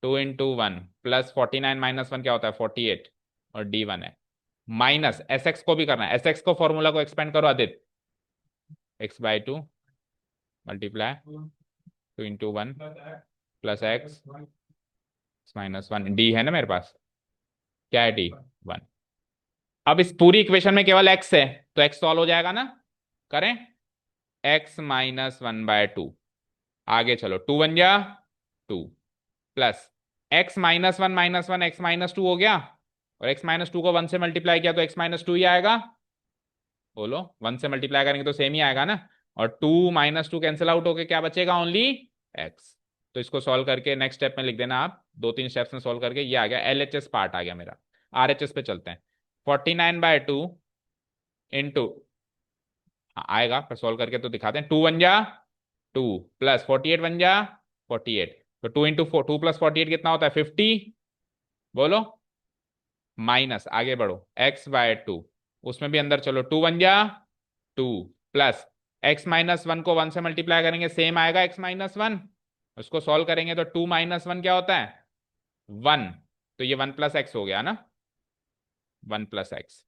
2 × 1, प्लस 49 - 1 क्या होता है? 48, और D1 है। माइनस एस एक्स को भी करना है, एस एक्स को फॉर्मूला को एक्सपेंड करो Aditya, x/2 multiply 2 × 1 plus x -1, D है ना मेरे पास, क्या है डी? 1। अब इस पूरी इक्वेशन में केवल x है तो x सॉल्व हो जाएगा ना, करें। x माइनस 1/2, आगे चलो, 2 1 जा 2, प्लस x -1 x -2 हो गया, और x -2 को 1 से मल्टीप्लाई किया तो x -2 ही आएगा। बोलो, 1 से मल्टीप्लाई करेंगे तो सेम ही आएगा ना, और 2 -2 कैंसिल आउट होके क्या बचेगा, ओनली x। तो इसको सॉल्व करके नेक्स्ट स्टेप में लिख देना आप, 2 3 स्टेप्स में सॉल्व करके ये आ गया, LHS पार्ट आ गया मेरा। RHS पे चलते हैं। 49/2 इंटू, आएगा पर सॉल्व करके तो दिखाते हैं, 2 1 जा 2, प्लस 48 1 जा 48, तो 2 इंटू 2 प्लस 48 कितना होता है, 50। बोलो, माइनस, आगे बढ़ो, x/2, उसमें भी अंदर चलो, 2 1 जा 2, प्लस x-1 को 1 से मल्टीप्लाई करेंगे सेम आएगा x-1, उसको सॉल्व करेंगे तो 2 -1 क्या होता है, 1, तो ये 1 प्लस एक्स हो गया ना, 1 प्लस एक्स।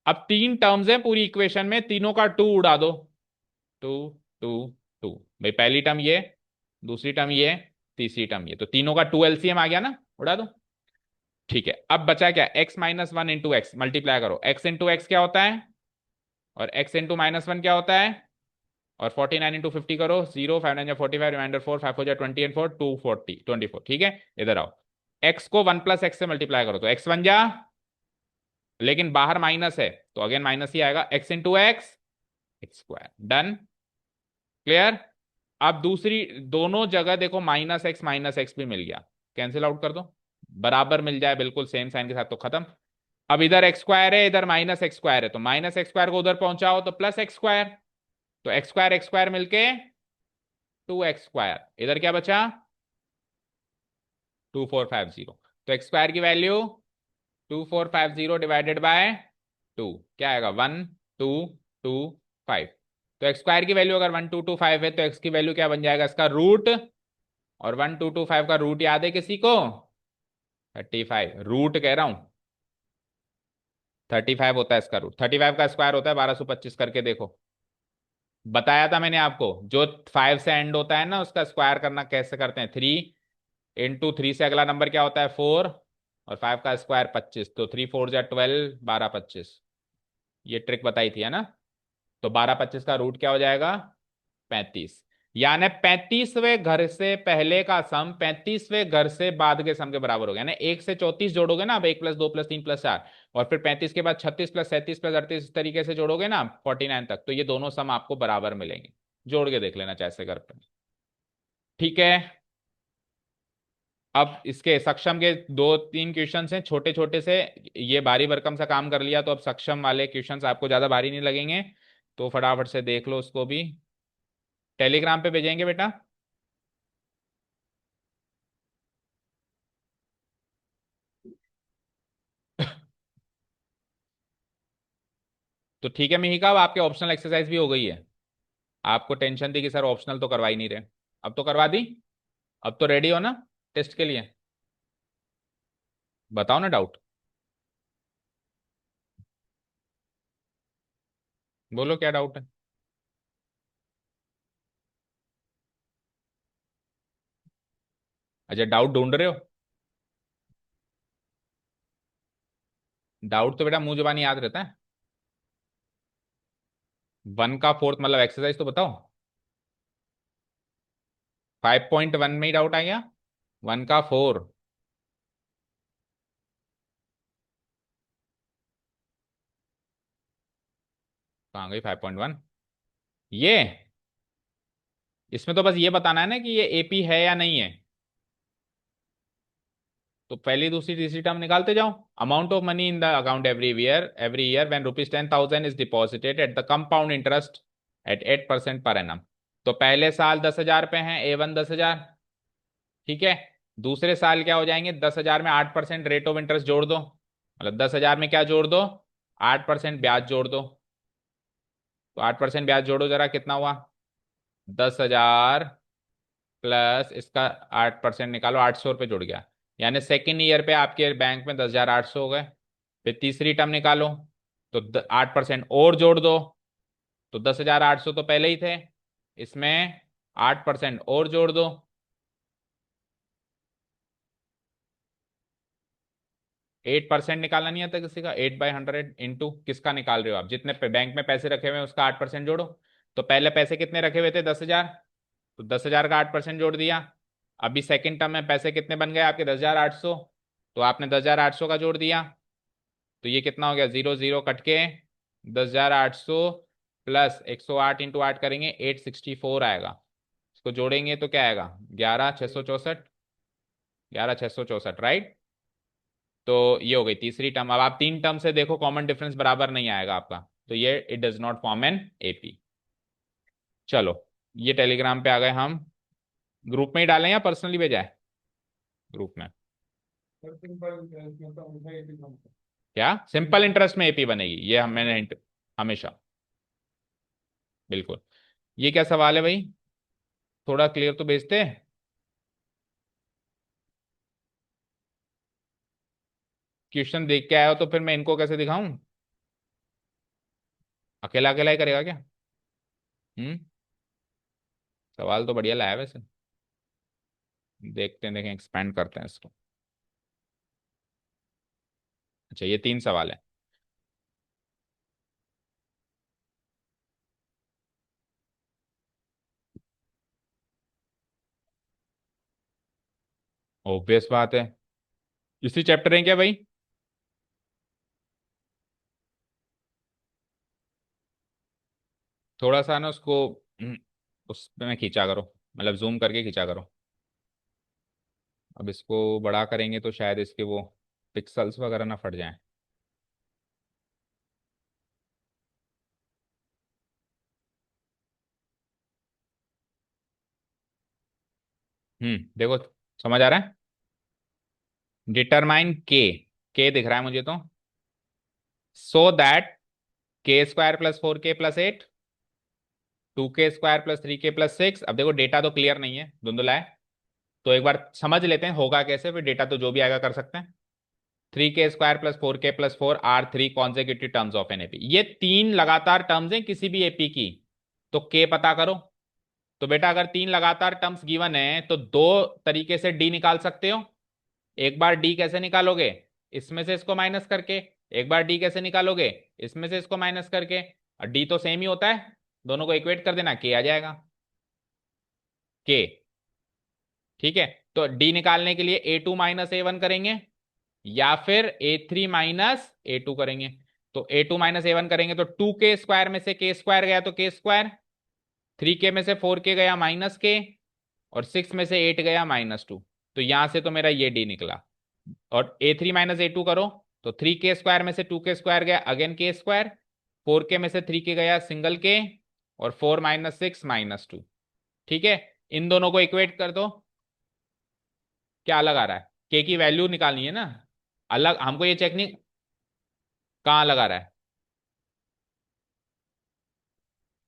अब 3 टर्म्स है पूरी इक्वेशन में, तीनों का 2 उड़ा दो, 2 2 2, भाई पहली टर्म ये, दूसरी टर्म ये, तीसरी टर्म ये, तो तीनों का 2 LCM आ गया ना, उड़ा दो। ठीक है, अब बचा क्या, x-1 इंटू एक्स, मल्टीप्लाई करो, x इंटू एक्स क्या होता है, और x इंटू -1 क्या होता है, और 49 इंटू 50 करो, 0 5 9 45, रिमाइंडर 4, 5 हो जाए 20 एंड 4 240 24। ठीक है, इधर आओ, x को 1 प्लस एक्स से मल्टीप्लाई करो तो x1 जा, लेकिन बाहर माइनस है तो अगेन माइनस ही आएगा, x into x, x square, done, clear. अब दूसरी, दोनों जगह देखो माइनस एक्स भी मिल गया, कैंसिल आउट कर दो, बराबर मिल जाए बिल्कुल सेम साइन के साथ तो खत्म। अब इधर एक्स स्क्वायर है, इधर -x² है, तो -x² को उधर पहुंचाओ तो +x², तो x² मिलके 2x², इधर क्या बचा, 2450, तो x² की वैल्यू 2450 डिवाइडेड बाय 2 क्या आएगा, 1225। तो x² की वैल्यू अगर 1225 है तो x की वैल्यू क्या बन जाएगा, इसका रूट, और 1225 का रूट याद है किसी को, 35, रूट कह रहा हूं, 35 होता है इसका रूट, 35 का स्क्वायर होता है 1225, करके देखो, बताया था मैंने आपको, जो 5 से एंड होता है ना उसका स्क्वायर करना कैसे करते हैं, 3 इंटू 3 से अगला नंबर क्या होता है 4, और 5 का स्क्वायर 25, तो 3 4 जा 12, 12 25, ये ट्रिक बताई थी है ना। तो 12 25 का रूट क्या हो जाएगा, 35, यानी 35वें घर से पहले का सम 35वें घर से बाद के सम के बराबर हो गया, यानी 1 से 34 जोड़ोगे ना, अब 1 + 2 + 3 + 4, और फिर 35 के बाद 36 + 37 + 38, इस तरीके से जोड़ोगे ना 49 तक, तो ये दोनों सम आपको बराबर मिलेंगे, जोड़ के देख लेना चाहे घर पे। ठीक है, अब इसके सक्षम के 2 3 क्वेश्चन हैं छोटे छोटे से, ये भारी भरकम सा काम कर लिया, तो अब सक्षम वाले क्वेश्चंस आपको ज्यादा भारी नहीं लगेंगे, तो फटाफट से देख लो उसको भी, टेलीग्राम पे भेजेंगे बेटा। तो ठीक है मिहिका, अब आपके ऑप्शनल एक्सरसाइज भी हो गई है, आपको टेंशन थी कि सर ऑप्शनल तो करवा ही नहीं रहे, अब तो करवा दी, अब तो रेडी हो ना टेस्ट के लिए, बताओ ना डाउट, बोलो क्या डाउट है। अच्छा, डाउट ढूंढ रहे हो, डाउट तो बेटा मुंह जुबानी याद रहता है, 1 का 4th मतलब एक्सरसाइज तो बताओ, 5.1 में ही डाउट आ गया, 1 का 4, कहाँ गई 5.1, ये, इसमें तो बस ये बताना है ना कि ये एपी है या नहीं है, तो पहली दूसरी तीसरी टर्म निकालते जाओ। Amount of money in the account every year when ₹10,000 is deposited at the compound interest eight 8% per annum. तो पहले साल 10,000 पे हैं, A1 10,000, ठीक है, दूसरे साल क्या हो जाएंगे, 10,000 में 8% रेट ऑफ इंटरेस्ट जोड़ दो, मतलब 10,000 में क्या जोड़ दो, 8% ब्याज जोड़ दो, तो 8% ब्याज जोड़ो जरा, कितना हुआ, 10,000 प्लस इसका 8% निकालो, 800 रुपये जुड़ गया, यानी सेकेंड ईयर पे आपके बैंक में 10,800 हो गए। फिर तीसरी टर्म निकालो, तो 8% और जोड़ दो, तो 10,800 तो पहले ही थे, इसमें 8% और जोड़ दो, 8% निकालना नहीं आता किसी का, 8/100 इंटू किसका निकाल रहे हो आप, जितने बैंक में पैसे रखे हुए हैं उसका 8% जोड़ो। तो पहले पैसे कितने रखे हुए थे, 10,000, तो 10,000 का 8% जोड़ दिया। अभी सेकंड टर्म में पैसे कितने बन गए आपके, 10,800, तो आपने 10,800 का जोड़ दिया। तो ये कितना हो गया, 0 0 कट के 10,800 प्लस 108 इंटू 8 करेंगे 864 आएगा। इसको जोड़ेंगे तो क्या आएगा, 11,664, 11,664, राइट। तो ये हो गई तीसरी टर्म। अब आप तीन टर्म से देखो कॉमन डिफरेंस बराबर नहीं आएगा आपका, तो ये it does not form an AP. चलो, ये टेलीग्राम पे आ गए हम। ग्रुप में ही डालें या पर्सनली भेजा है, ग्रुप में। क्या सिंपल इंटरेस्ट में एपी बनेगी, ये हम मैंने हमेशा, बिल्कुल। ये क्या सवाल है भाई, थोड़ा क्लियर तो भेजते। क्वेश्चन देख के आया हो तो फिर मैं इनको कैसे दिखाऊं, अकेला अकेला ही करेगा क्या। हम्म। सवाल तो बढ़िया लाया है वैसे, देखते हैं, देखें, एक्सपेंड करते हैं इसको। अच्छा, ये तीन सवाल है। ऑब्वियस बात है, इसी चैप्टर है क्या भाई। थोड़ा सा ना उसको उसमें खींचा करो, मतलब जूम करके खींचा करो। अब इसको बड़ा करेंगे तो शायद इसके वो पिक्सल्स वगैरह ना फट जाएं। देखो, समझ आ रहा है। डिटरमाइन के दिख रहा है मुझे तो, so that k² + 4k + 8, 2k² + 3k + 6। अब देखो डेटा तो क्लियर नहीं है, धुंधला है, तो एक बार समझ लेते हैं होगा कैसे, फिर डेटा तो जो भी आएगा कर सकते हैं। 3k² + 4k + 4 are 3 consecutive terms of an AP, ये तीन लगातार टर्म्स हैं किसी भी एपी की। तो के पता करो। तो बेटा अगर तीन लगातार टर्म्स गिवन है तो दो तरीके से डी निकाल सकते हो। एक बार डी कैसे निकालोगे, इसमें से इसको माइनस करके। एक बार डी कैसे निकालोगे, इसमें से इसको माइनस करके। और डी तो सेम ही होता है, दोनों को इक्वेट कर देना, के आ जाएगा, के। ठीक है, तो डी निकालने के लिए A2 - A1 करेंगे, या फिर A3 - A2 करेंगे। तो A2 - A1 करेंगे तो 2k² में से k² गया तो k², 3k में से 4k गया -k, और 6 में से 8 गया -2। तो यहां से तो मेरा ये डी निकला। और A3 - A2 करो, तो 3k² में से 2k² गया अगेन k², 4k में से 3k गया सिंगल के, और 4 - 6 -2। ठीक है, इन दोनों को इक्वेट कर दो। क्या अलग आ रहा है, के की वैल्यू निकालनी है ना, अलग हमको ये चेक नहीं, कहाँ अलग आ रहा है।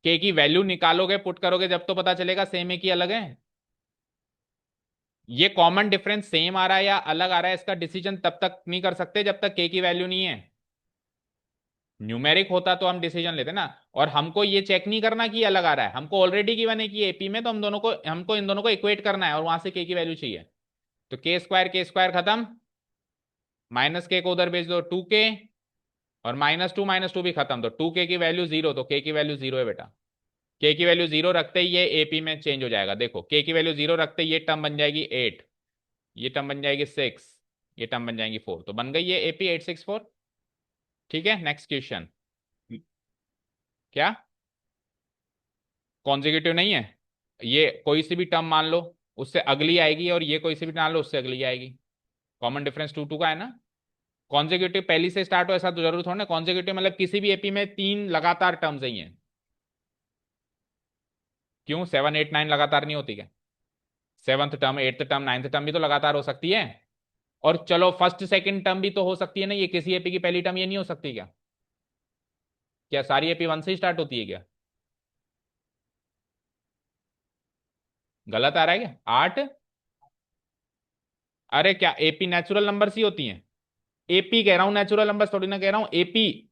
के की वैल्यू निकालोगे, पुट करोगे, जब तो पता चलेगा सेम है कि अलग है। ये कॉमन डिफरेंस सेम आ रहा है या अलग आ रहा है, इसका डिसीजन तब तक नहीं कर सकते जब तक के की वैल्यू नहीं है। न्यूमेरिक होता तो हम डिसीजन लेते ना। और हमको ये चेक नहीं करना कि ये अलग आ रहा है, हमको ऑलरेडी गिवन है कि एपी में, तो हम दोनों को, हमको इन दोनों को इक्वेट करना है और वहां से के की वैल्यू चाहिए। तो k² खत्म, -k को उधर भेज दो 2k, और -2 भी खत्म, तो 2k की वैल्यू 0, तो के की वैल्यू 0 है बेटा। के की वैल्यू 0 रखते ही ये एपी में चेंज हो जाएगा। देखो, के की वैल्यू 0 रखते ही ये टर्म बन जाएगी 8, ये टर्म बन जाएगी 6, ये टर्म बन जाएगी 4, तो बन गई ये एपी 864। ठीक है, नेक्स्ट क्वेश्चन। क्या कॉन्जिक्यूटिव नहीं है, ये कोई सी भी टर्म मान लो उससे अगली आएगी, और ये कोई सी भी मान लो उससे अगली आएगी। कॉमन डिफरेंस 2 2 का है ना। कॉन्जिक्यूटिव पहली से स्टार्ट हो ऐसा तो जरूर थोड़ा ना, कॉन्जिक्यूटिव मतलब किसी भी एपी में तीन लगातार टर्म्स ही हैं। क्यों 7 8 9 लगातार नहीं होती क्या, seventh term, eighth term, ninth term भी तो लगातार हो सकती है। और चलो फर्स्ट सेकंड टर्म भी तो हो सकती है ना, ये किसी एपी की पहली टर्म ये नहीं हो सकती क्या, क्या सारी एपी 1 से ही स्टार्ट होती है क्या। गलत आ रहा है क्या, 8। अरे क्या एपी नेचुरल नंबर्स ही होती हैं, एपी कह रहा हूं, नेचुरल नंबर्स थोड़ी ना कह रहा हूं, एपी।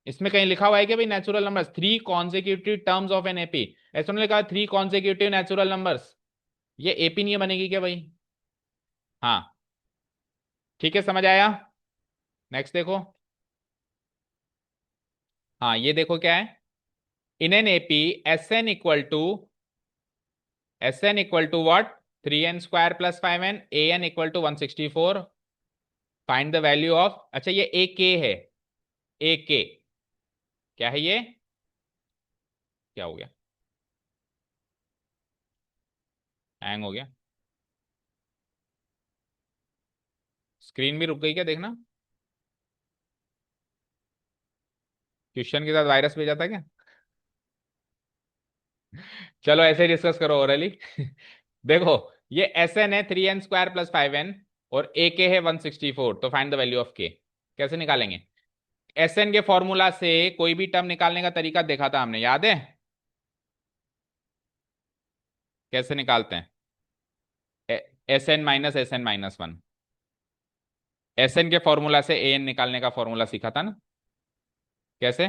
इसमें कहीं लिखा हुआ है कि भाई natural numbers, 3 consecutive terms of an AP, ऐसा नहीं लिखा 3 कॉन्जिक्यूटिव नेचुरल नंबर्स, ये एपी नहीं बनेगी क्या भाई। हाँ, ठीक है, समझ आया? नेक्स्ट देखो। हाँ, ये देखो क्या है। In an AP S n equal to what, 3n² + 5n, an = 164। Find the value of, अच्छा ये ए के है, ए के क्या है ये, क्या हो गया, हैंग हो गया, स्क्रीन भी रुक गई क्या, देखना। क्वेश्चन के साथ वायरस भेजा था क्या? चलो ऐसे ही डिस्कस करो ओरली। देखो, ये एस एन है 3n² + 5n, और ए के है 164, तो फाइंड द वैल्यू ऑफ के। कैसे निकालेंगे? एस एन के फॉर्मूला से कोई भी टर्म निकालने का तरीका देखा था हमने, याद है? कैसे निकालते हैं? S n - 1। एस एन के फॉर्मूला से ए एन निकालने का फॉर्मूला सीखा था ना? कैसे?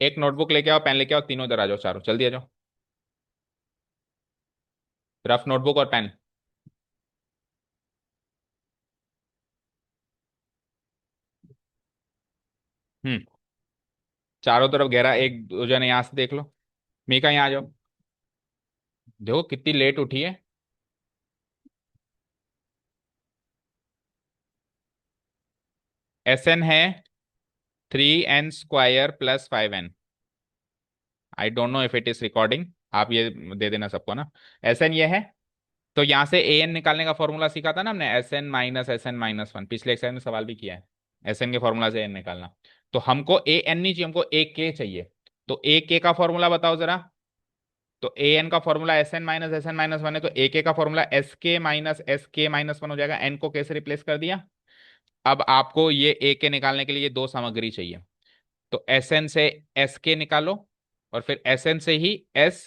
एक नोटबुक लेके आओ, पेन लेके आओ, तीनों इधर आ जाओ, चारों जल्दी आ जाओ। रफ नोटबुक और पेन। हम्म। चारों तरफ गहरा, एक दो जने यहां से देख लो। मीका यहाँ आ जाओ। देखो कितनी लेट उठी है। एस एन है 3n² + 5n। I don't know if it is recording, आप ये दे देना सबको ना। एस एन ये है। तो यहां से ए एन निकालने का फॉर्मूला सीखा था ना हमने, एस एन - 1 पिछले एक्सरसाइज में सवाल भी किया है। एस एन के फॉर्मूला से एन निकालना। तो हमको ए एन नहीं चाहिए, हमको ए के चाहिए। तो ए के का फॉर्मूला बताओ जरा। तो ए एन का फॉर्मूला एस एन - 1 है, तो ए के का फॉर्मूला एस के - 1 हो जाएगा। एन को कैसे रिप्लेस कर दिया। अब आपको ये ए के निकालने के लिए ये दो सामग्री चाहिए। तो एस एन से एस के निकालो, और फिर एस एन से ही एस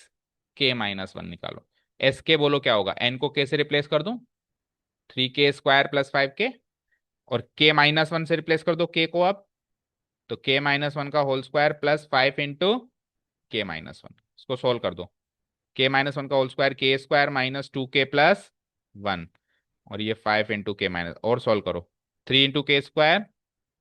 के - 1 निकालो। एस के बोलो क्या होगा, एन को के से रिप्लेस कर दूं, 3k² + 5k, और के - 1 से रिप्लेस कर दो के को अब। तो के - 1 का होल स्क्वायर प्लस 5 × के - 1, इसको सोल्व कर दो। के - 1 का होल स्क्वायर k² - 2k + 1, और ये 5 × और सोल्व करो। 3 × k²,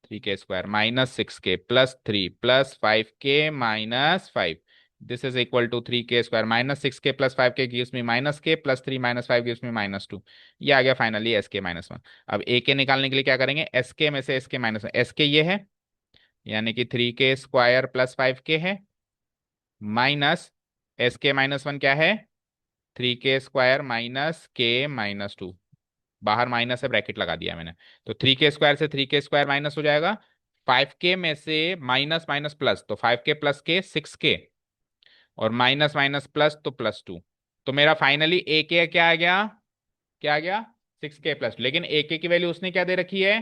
3k² -6k +3 +5k - 5, this is equal to 3k² -6k + 5k gives me -k +3 -5 gives me -2। ये आ गया फाइनली एस के - 1। अब ए के निकालने के लिए क्या करेंगे, एस के में से एस के -1, एस के ये है, यानी कि 3k² + 5k है, माइनस एस के - 1 क्या है, 3k² - k - 2। बाहर माइनस है, ब्रैकेट लगा दिया मैंने। तो 3k² से 3k² माइनस हो जाएगा। 5k में से माइनस माइनस प्लस, तो 5k + k 6k, और माइनस माइनस प्लस तो +2। तो मेरा फाइनली ए के क्या आ गया, क्या आ गया, 6k + 2। लेकिन ए के की वैल्यू उसने क्या दे रखी है,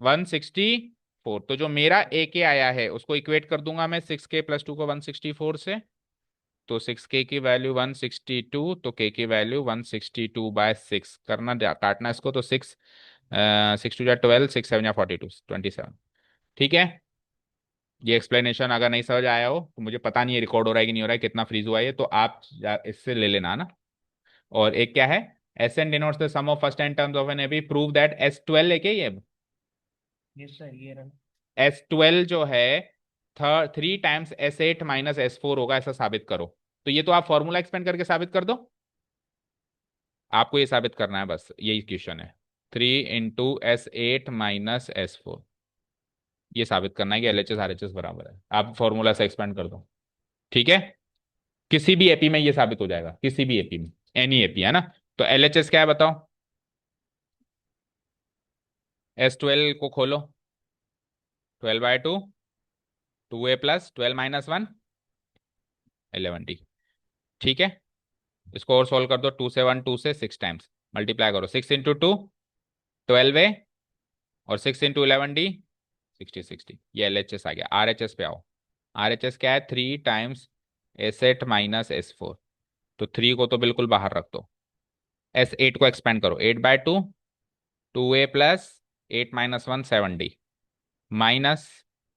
164। तो जो मेरा ए के आया है उसको इक्वेट कर दूंगा मैं 6k + 2 को 164 से। तो 6k की वैल्यू 162, तो k की वैल्यू 162/6 करना, काटना इसको, तो 6 6 2 12, 6 7 42, 27। ठीक है। ये एक्सप्लेनेशन अगर नहीं समझ आया हो तो मुझे पता नहीं है रिकॉर्ड हो रहा है कि नहीं हो रहा है, कितना फ्रीज हुआ है ये, तो आप इससे ले लेना ना। और एक क्या है, S n denotes the sum of first n terms of an AP, prove that S12 है क्या ये। यस सर, ये रहा। S12 जो है 3 × S8 - S4 होगा, ऐसा साबित करो। तो ये तो आप फॉर्मूला एक्सपेंड करके साबित कर दो। आपको ये साबित करना है, बस यही क्वेश्चन है। 3 × S8 - S4, ये साबित करना है कि LHS RHS बराबर है। आप फॉर्मूला से एक्सपेंड कर दो। ठीक है। किसी भी एपी में ये साबित हो जाएगा, किसी भी एपी में, एनी एपी है ना। तो LHS क्या है बताओ। S12 को खोलो, 12/2, 2a + 12 - 1, 11t। ठीक है। इसको और सोल्व कर दो, 2 से 1, 2 से 6 टाइम्स मल्टीप्लाई करो, 6 × 2 12a, और 6 × 11d 60 ये LHS आ गया। RHS पे आओ। RHS क्या है, 3 × S8 - S4। तो 3 को तो बिल्कुल बाहर रख दो। S8 को एक्सपेंड करो, 8/2, 2a + 8 - 1 7d, माइनस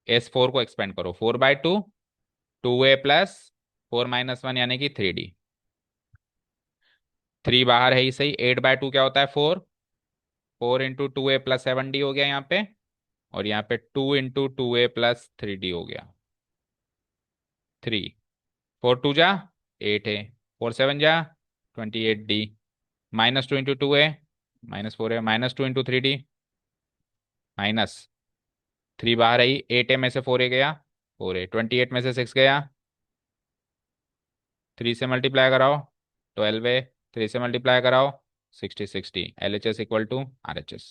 S4 को एक्सपेंड करो, 4/2, 2a + 4 - 1 यानी कि 3d, 3 बाहर है ही सही। 8/2 क्या होता है? 4। 4 × 2a + 7d हो गया यहाँ पे, और यहाँ पे 2 × 2a + 3d हो गया। 3। 4 × 2 = 8 है। 4 × 7 = 28d। -2 × 2a -4 है। -2 × 3d -3 बाहर आई। 8a में से 4a गया, 4a। 28 में से 6 गया, 3 से मल्टीप्लाई कराओ 12a, 3 से मल्टीप्लाई कराओ 60 LHS = RHS।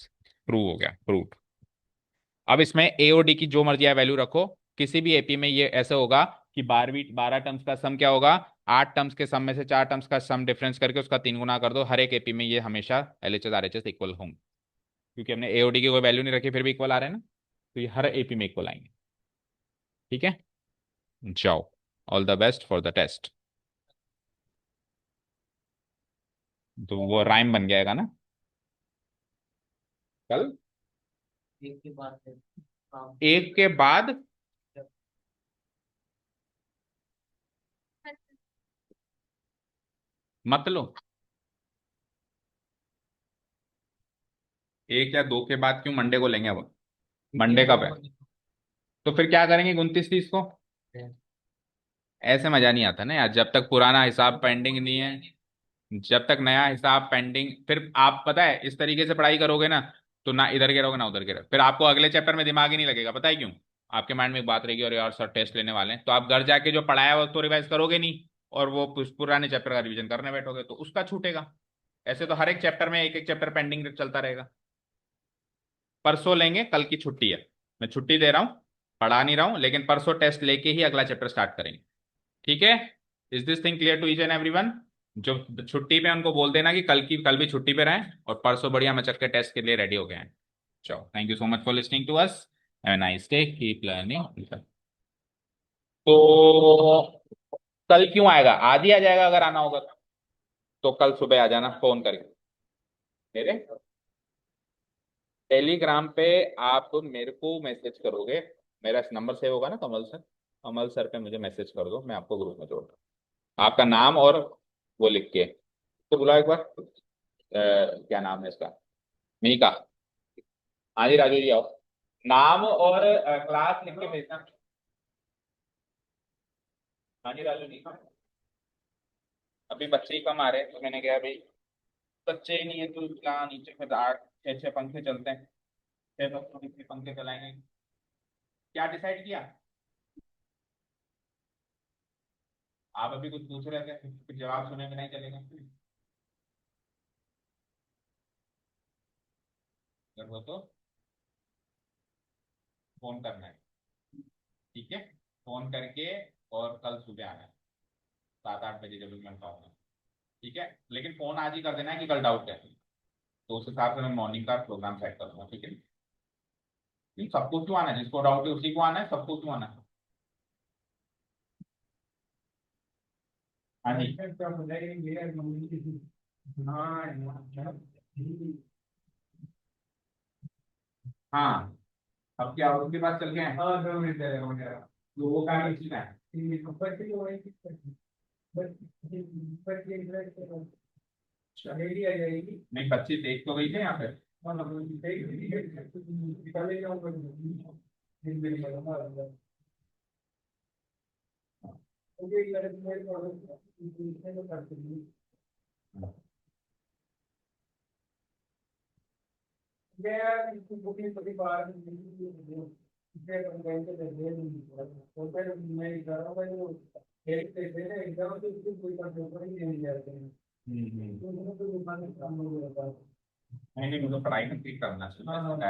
प्रूव हो गया, प्रूव। अब इसमें ए और डी की जो मर्जी वैल्यू रखो, किसी भी एपी में ये ऐसे होगा कि 12 टर्म्स का सम क्या होगा? 8 टर्म्स के सम में से 4 टर्म्स का सम डिफरेंस करके उसका 3 गुना कर दो। हर एक एपी में ये हमेशा LHS RHS इक्वल होंगे, क्योंकि हमने ए और डी की कोई वैल्यू नहीं रखी फिर भी इक्वल आ रहे हैं ना, तो ये हर एपी में इक्वल आएंगे। ठीक है, जाओ, all the best for the test. तो वो राइम बन जाएगा ना कल। एक के बाद फिर काम। एक के बाद मत लो, एक या दो के बाद क्यों? मंडे को लेंगे अब। मंडे कब है? तो फिर क्या करेंगे 29-30 को? ऐसे मजा नहीं आता ना यार, जब तक पुराना हिसाब पेंडिंग नहीं है, जब तक नया हिसाब पेंडिंग। फिर आप पता है इस तरीके से पढ़ाई करोगे ना, तो ना इधर के रहोगे ना उधर के रहोगे, फिर आपको अगले चैप्टर में दिमाग ही नहीं लगेगा। पता है क्यों? आपके माइंड में एक बात रहेगी, और यार सर टेस्ट लेने वाले हैं, तो आप घर जाके जो पढ़ाया है वो तो रिवाइज करोगे नहीं, और वो पुराने चैप्टर का रिवीजन करने बैठोगे तो उसका छूटेगा। ऐसे तो हर एक चैप्टर में एक एक चैप्टर पेंडिंग चलता रहेगा। परसों लेंगे, कल की छुट्टी है, मैं छुट्टी दे रहा हूँ, पढ़ा नहीं रहा हूँ, लेकिन परसों टेस्ट लेके ही अगला चैप्टर स्टार्ट करेंगे। ठीक है? Is this thing clear to each and everyone? जो छुट्टी पे उनको बोल देना कि कल भी छुट्टी पे रहें, और परसों बढ़िया मचक के टेस्ट के लिए रेडी हो गए हैं। चलो, thank you so much for listening to us. Have a nice day, keep learning. तो कल क्यों आएगा? आज ही आ जाएगा अगर आना होगा तो कल सुबह आ जाना फोन करके मेरे टेलीग्राम पे। आप मेरे को मैसेज करोगे, मेरा नंबर सेव होगा ना कमल सर, कमल सर पे मुझे मैसेज कर दो, मैं आपको ग्रुप में जोड़ दूँ। आपका नाम और वो लिख के तो बुलाओ एक बार। क्या नाम है इसका? मीका। हाँ जी राजू जी आओ। नाम और क्लास लिख के भेजना। हाँ जी राजू जी। अभी बच्चे ही कम आ रहे हैं, तो मैंने कहा भाई बच्चे ही नहीं है तो यहाँ नीचे फिर 8 6 पंखे चलते हैं, 6 पंखे चलाएंगे। क्या डिसाइड किया? आप अभी कुछ पूछ रहे थे, कुछ जवाब सुने में नहीं चलेगा। अगर हो तो फोन करना है। ठीक है, फोन करके, और कल सुबह आना है 7 8 बजे जब भी मैं पाऊंगा। ठीक है, लेकिन फोन आज ही कर देना है कि कल डाउट है, तो उस हिसाब से मैं मॉर्निंग का प्रोग्राम सेट करूंगा। ठीक है? नहीं, सबको क्यों आना है? जिसको डाउट है उसी को आना है, सबको क्यों आना है? हाँ जी। हाँ, अब क्या उसके पास चल के आए? हाँ, 2 मिनट लगेगा। तो वो काम इसी का है। नहीं, बच्चे देख तो गई थे यहाँ पे। नहीं नहीं, मुझे पढ़ाई कंप्लीट करना चाहिए।